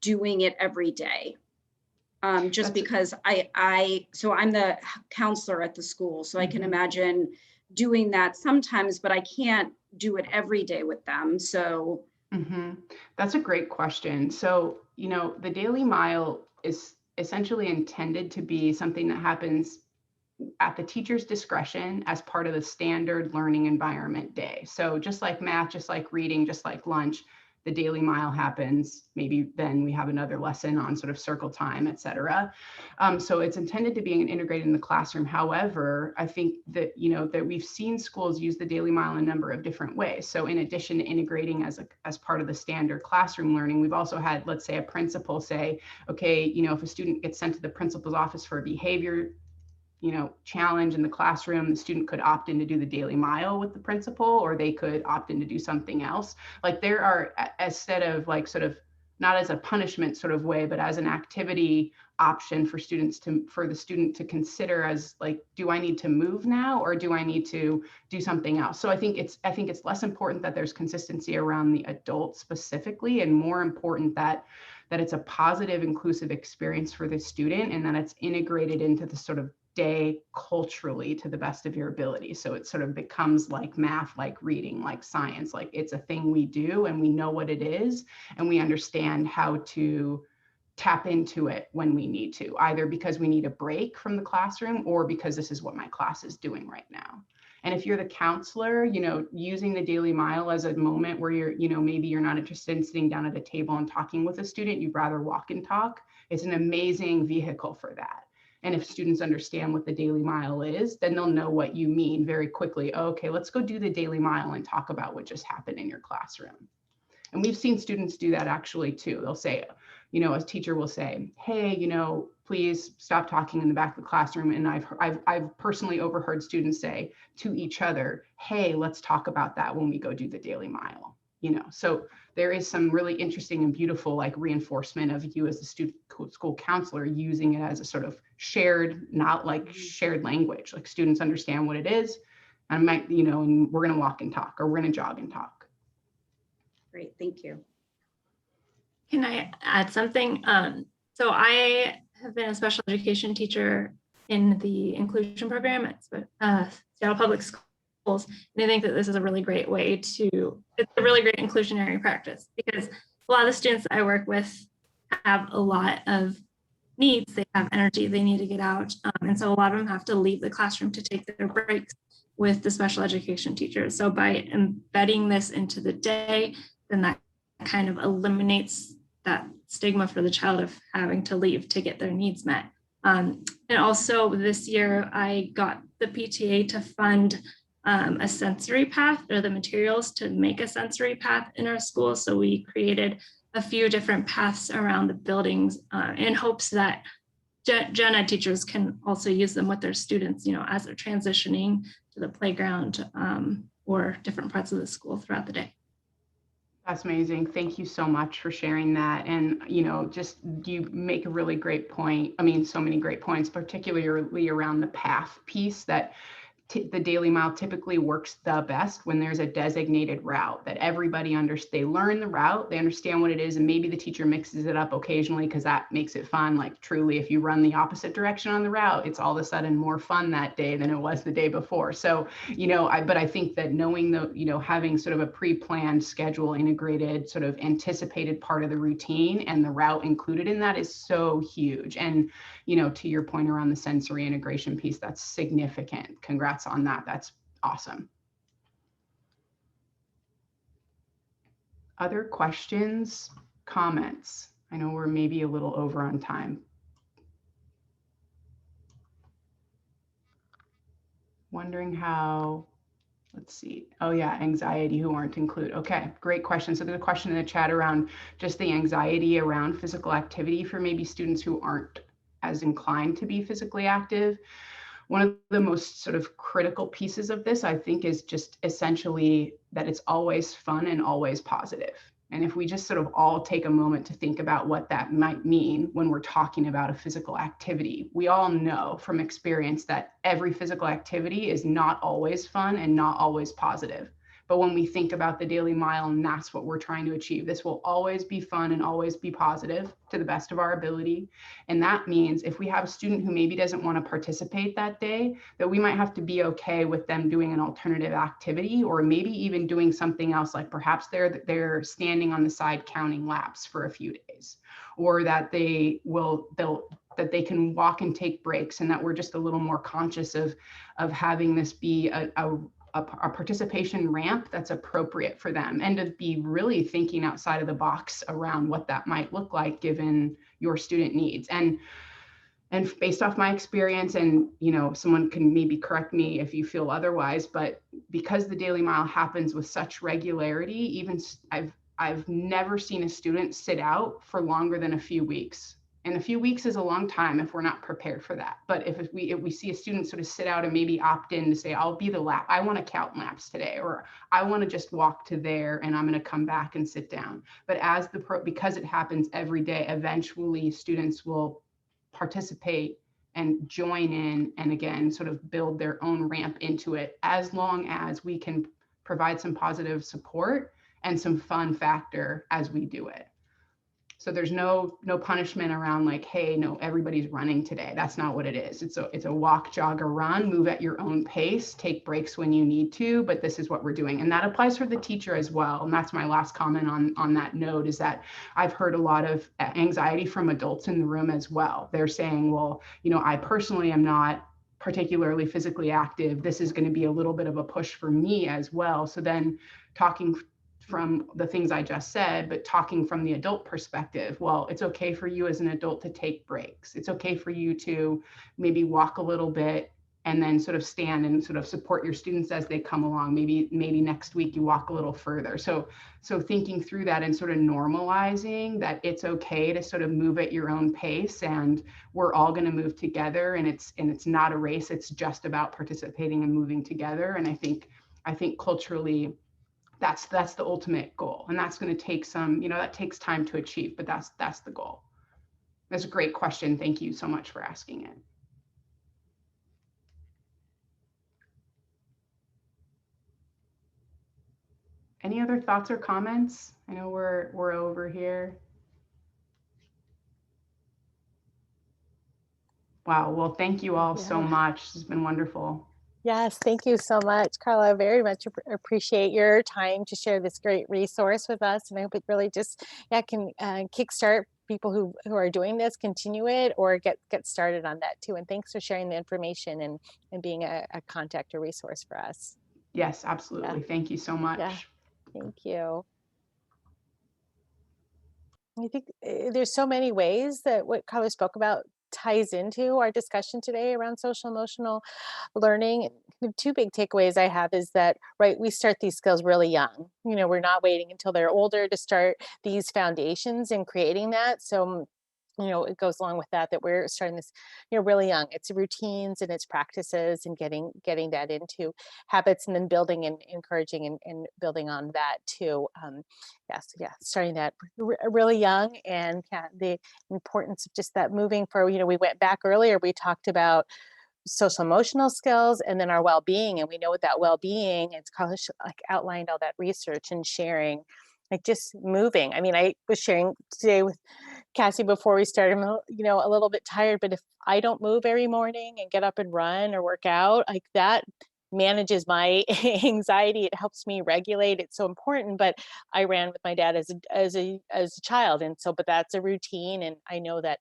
doing it every day? Just because so I'm the counselor at the school, so I can imagine doing that sometimes, but I can't do it every day with them. So That's a great question. So, you know, the Daily Mile is essentially intended to be something that happens at the teacher's discretion as part of the standard learning environment day. So just like math, just like reading, just like lunch, the Daily Mile happens. Maybe then we have another lesson on sort of circle time, et cetera. So it's intended to be integrated in the classroom. However, I think that, you know, that we've seen schools use the Daily Mile in a number of different ways. So in addition to integrating as part of the standard classroom learning, we've also had, let's say, a principal say, okay, you know, if a student gets sent to the principal's office for a behavior, you know, challenge in the classroom, the student could opt in to do the Daily Mile with the principal, or they could opt in to do something else. Like there are, instead of like sort of not as a punishment sort of way, but as an activity option for the student to consider as like, do I need to move now or do I need to do something else? So I think it's less important that there's consistency around the adult specifically, and more important that it's a positive, inclusive experience for the student, and that it's integrated into the sort of day culturally to the best of your ability. So it sort of becomes like math, like reading, like science, like it's a thing we do and we know what it is and we understand how to tap into it when we need to, either because we need a break from the classroom or because this is what my class is doing right now. And if you're the counselor, you know, using the Daily Mile as a moment where you're, you know, maybe you're not interested in sitting down at a table and talking with a student, you'd rather walk and talk, it's an amazing vehicle for that. And if students understand what the Daily Mile is, then they'll know what you mean very quickly. Oh, okay, let's go do the Daily Mile and talk about what just happened in your classroom. And we've seen students do that actually too. They'll say, you know, a teacher will say, hey, you know, please stop talking in the back of the classroom. And I've personally overheard students say to each other, hey, let's talk about that when we go do the daily mile. You know, so there is some really interesting and beautiful like reinforcement of you as a student school counselor using it as a sort of shared, not like shared language, like students understand what it is. And might, you know, and we're going to walk and talk, or we're going to jog and talk. Great, thank you. Can I add something? So I have been a special education teacher in the inclusion program at Seattle Public Schools. And I think that this is a really great way to, it's a really great inclusionary practice, because a lot of the students that I work with have a lot of needs. They have energy, they need to get out. And so a lot of them have to leave the classroom to take their breaks with the special education teachers. So by embedding this into the day, then that kind of eliminates that stigma for the child of having to leave to get their needs met. And also this year, I got the PTA to fund a sensory path, or the materials to make a sensory path in our school. So we created a few different paths around the buildings in hopes that gen ed teachers can also use them with their students, you know, as they're transitioning to the playground or different parts of the school throughout the day. That's amazing. Thank you so much for sharing that. And, you know, just you make a really great point. I mean, so many great points, particularly around the path piece, that the daily mile typically works the best when there's a designated route that everybody they learn the route, they understand what it is, and maybe the teacher mixes it up occasionally because that makes it fun. Like truly, if you run the opposite direction on the route, it's all of a sudden more fun that day than it was the day before. So, you know, but I think that knowing you know, having sort of a pre-planned schedule, integrated, sort of anticipated part of the routine and the route included in that is so huge. And, you know, to your point around the sensory integration piece, that's significant. Congrats on that. That's awesome. Other questions, comments? I know we're maybe a little over on time. Wondering how, let's see. Oh yeah, anxiety who aren't included. Okay, great question. So there's a question in the chat around just the anxiety around physical activity for maybe students who aren't as inclined to be physically active. One of the most sort of critical pieces of this, I think, is just essentially that it's always fun and always positive. And if we just sort of all take a moment to think about what that might mean when we're talking about a physical activity, we all know from experience that every physical activity is not always fun and not always positive. But when we think about the daily mile, and that's what we're trying to achieve, this will always be fun and always be positive to the best of our ability. And that means if we have a student who maybe doesn't want to participate that day, that we might have to be okay with them doing an alternative activity, or maybe even doing something else, like perhaps they're standing on the side counting laps for a few days, or that that they can walk and take breaks, and that we're just a little more conscious of having this be a participation ramp that's appropriate for them, and to be really thinking outside of the box around what that might look like given your student needs. And based off my experience, and you know, someone can maybe correct me if you feel otherwise, but because the daily mile happens with such regularity, even I've never seen a student sit out for longer than a few weeks. And a few weeks is a long time if we're not prepared for that. But if we see a student sort of sit out and maybe opt in to say, I'll be the lap, I want to count laps today, or I want to just walk to there and I'm going to come back and sit down. But because it happens every day, eventually students will participate and join in, and again, sort of build their own ramp into it, as long as we can provide some positive support and some fun factor as we do it. So there's no punishment around like, hey, no, everybody's running today. That's not what it is. It's a walk, jog, or run, move at your own pace, take breaks when you need to, but this is what we're doing. And that applies for the teacher as well. And that's my last comment on that note, is that I've heard a lot of anxiety from adults in the room as well. They're saying, well, you know, I personally am not particularly physically active. This is going to be a little bit of a push for me as well. So then talking from the things I just said, but talking from the adult perspective, well, it's okay for you as an adult to take breaks. It's okay for you to maybe walk a little bit, and then sort of stand and sort of support your students as they come along. Maybe next week you walk a little further. So thinking through that and sort of normalizing that it's okay to sort of move at your own pace, and we're all going to move together, and it's not a race. It's just about participating and moving together. And I think culturally that's the ultimate goal, and that's going to take some, that takes time to achieve, but that's the goal. That's a great question. Thank you so much for asking it. Any other thoughts or comments? I know we're over here. Wow. Well, thank you all so much. This has been wonderful. Yes, thank you so much, Carla. Very much appreciate your time to share this great resource with us. And I hope it really just can kickstart people who are doing this, continue it, or get started on that too. And thanks for sharing the information and being a contact or resource for us. Yes, absolutely. Yeah. Thank you so much. Yeah. Thank you. I think there's so many ways that what Carla spoke about ties into our discussion today around social emotional learning. The two big takeaways I have is that, right, we start these skills really young. We're not waiting until they're older to start these foundations and creating that. So it goes along with that we're starting this, really young. It's routines and it's practices and getting that into habits, and then building and encouraging and building on that too. Starting that really young, and the importance of just that moving for, we went back earlier, we talked about social emotional skills and then our well-being, and we know what that well-being, it's called, like, outlined all that research and sharing, like just moving. I mean, I was sharing today with Cassie before we started, a little bit tired, but if I don't move every morning and get up and run or work out, like that manages my anxiety. It helps me regulate. It's so important. But I ran with my dad as a child, and so, but that's a routine, and I know that,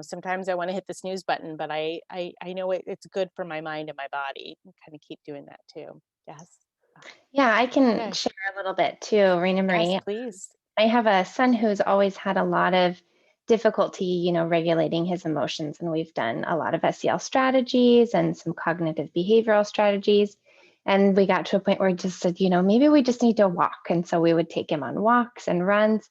sometimes I want to hit the snooze button, but I know it's good for my mind and my body, and kind of keep doing that too. Yes. Yeah, I can share a little bit too, Raina Marie. Yes, please. I have a son who's always had a lot of difficulty, regulating his emotions. And we've done a lot of SEL strategies and some cognitive behavioral strategies. And we got to a point where we just said, maybe we just need to walk. And so we would take him on walks and runs.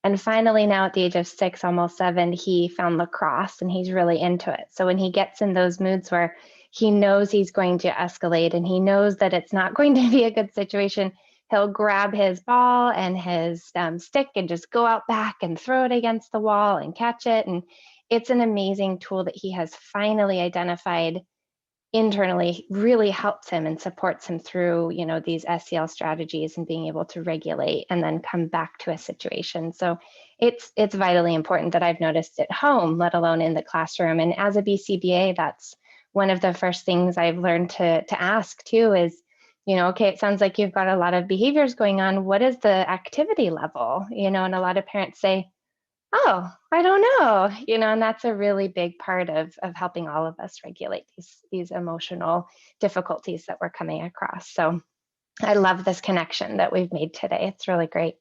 And finally, now at the age of 6, almost 7, he found lacrosse and he's really into it. So when he gets in those moods where he knows he's going to escalate and he knows that it's not going to be a good situation, he'll grab his ball and his stick and just go out back and throw it against the wall and catch it. And it's an amazing tool that he has finally identified internally, really helps him and supports him through, these SEL strategies and being able to regulate and then come back to a situation. So it's vitally important that I've noticed at home, let alone in the classroom. And as a BCBA, that's one of the first things I've learned to ask too is, okay, it sounds like you've got a lot of behaviors going on. What is the activity level? And a lot of parents say, oh, I don't know, and that's a really big part of helping all of us regulate these emotional difficulties that we're coming across. So I love this connection that we've made today. It's really great.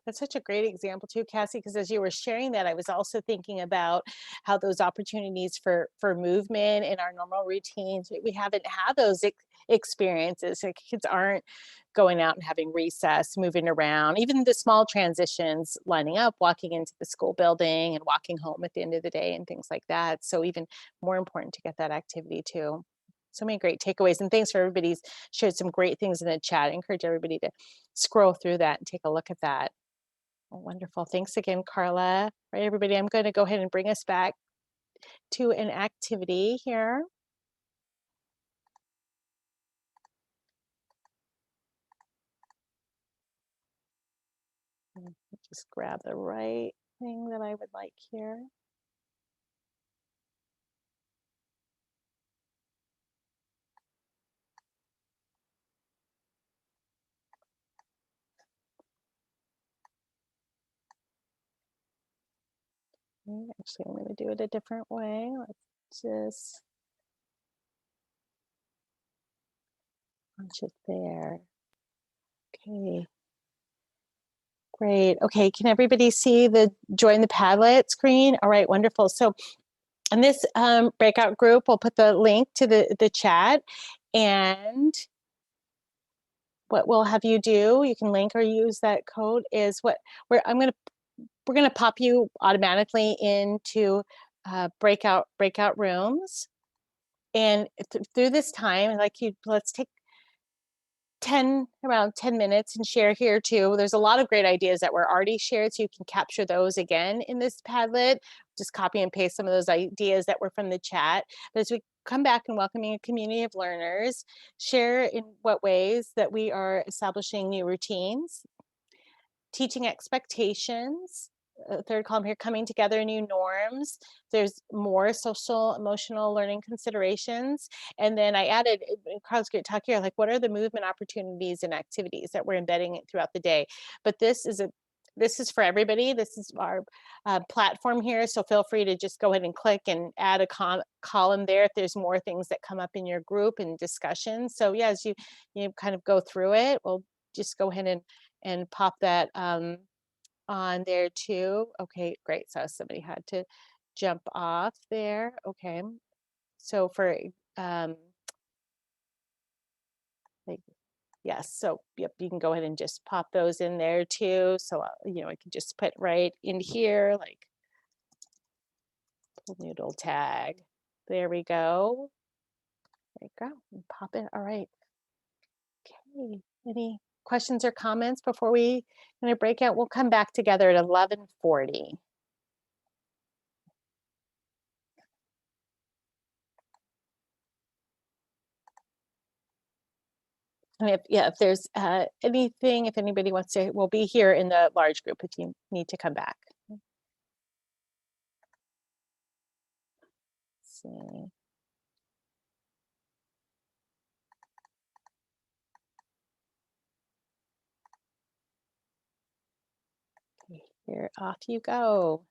That's such a great example too, Cassie, because as you were sharing that, I was also thinking about how those opportunities for movement in our normal routines, we haven't had those experiences. Like, kids aren't going out and having recess, moving around, even the small transitions, lining up, walking into the school building and walking home at the end of the day and things like that. So even more important to get that activity too. So many great takeaways, and thanks for everybody's shared some great things in the chat. I encourage everybody to scroll through that and take a look at that. Oh, wonderful. Thanks again, Carla. All right, everybody, I'm going to go ahead and bring us back to an activity here. Just grab the right thing that I would like here. Actually, I'm going to do it a different way. Let's just launch it there. Okay. Great. Okay, can everybody see the join the Padlet screen? All right, wonderful. So And this breakout group, we'll put the link to the chat, and what we'll have you do, you can link or use that code, is we're gonna pop you automatically into breakout rooms. And through this time, let's take around 10 minutes and share here too. There's a lot of great ideas that were already shared, so you can capture those again in this Padlet. Just copy and paste some of those ideas that were from the chat. But as we come back and welcoming a community of learners, share in what ways that we are establishing new routines, teaching expectations, third column here, coming together, new norms. There's more social emotional learning considerations. And then I added, Carl's great talk here, like what are the movement opportunities and activities that we're embedding throughout the day. But this is for everybody. This is our platform here. So feel free to just go ahead and click and add a column there if there's more things that come up in your group and discussion. So yeah, as you kind of go through it, we'll just go ahead and pop that on there too. Okay, great. So somebody had to jump off there. Okay. So for yes, so yep, you can go ahead and just pop those in there too. So I can just put right in here, like noodle tag. There we go. There you go. And pop it. All right. Okay. Any questions or comments before we break out? We'll come back together at 11:40. And if there's anything, if anybody wants to, we'll be here in the large group if you need to come back. Let's see. Okay, here, off you go.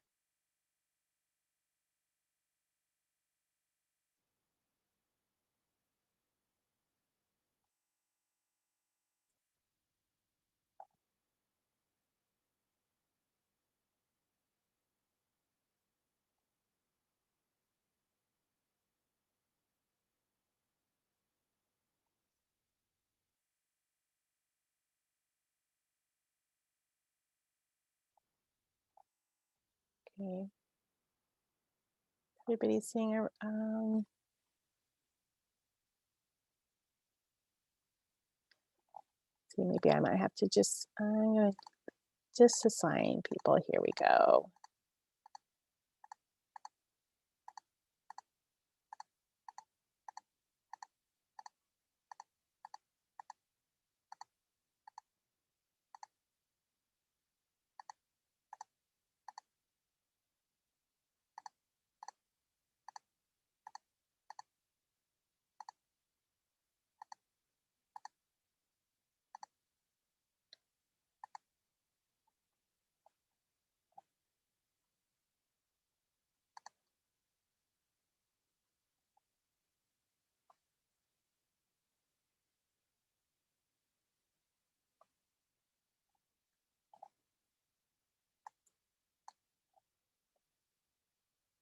Okay. Everybody's seeing see, maybe I might have to I'm gonna just assign people. Here we go.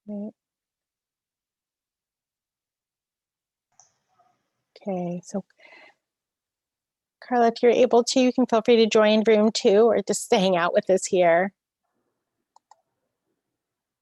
Right. Okay, so Carla, if you're able to, you can feel free to join room 2 or just hang out with us here.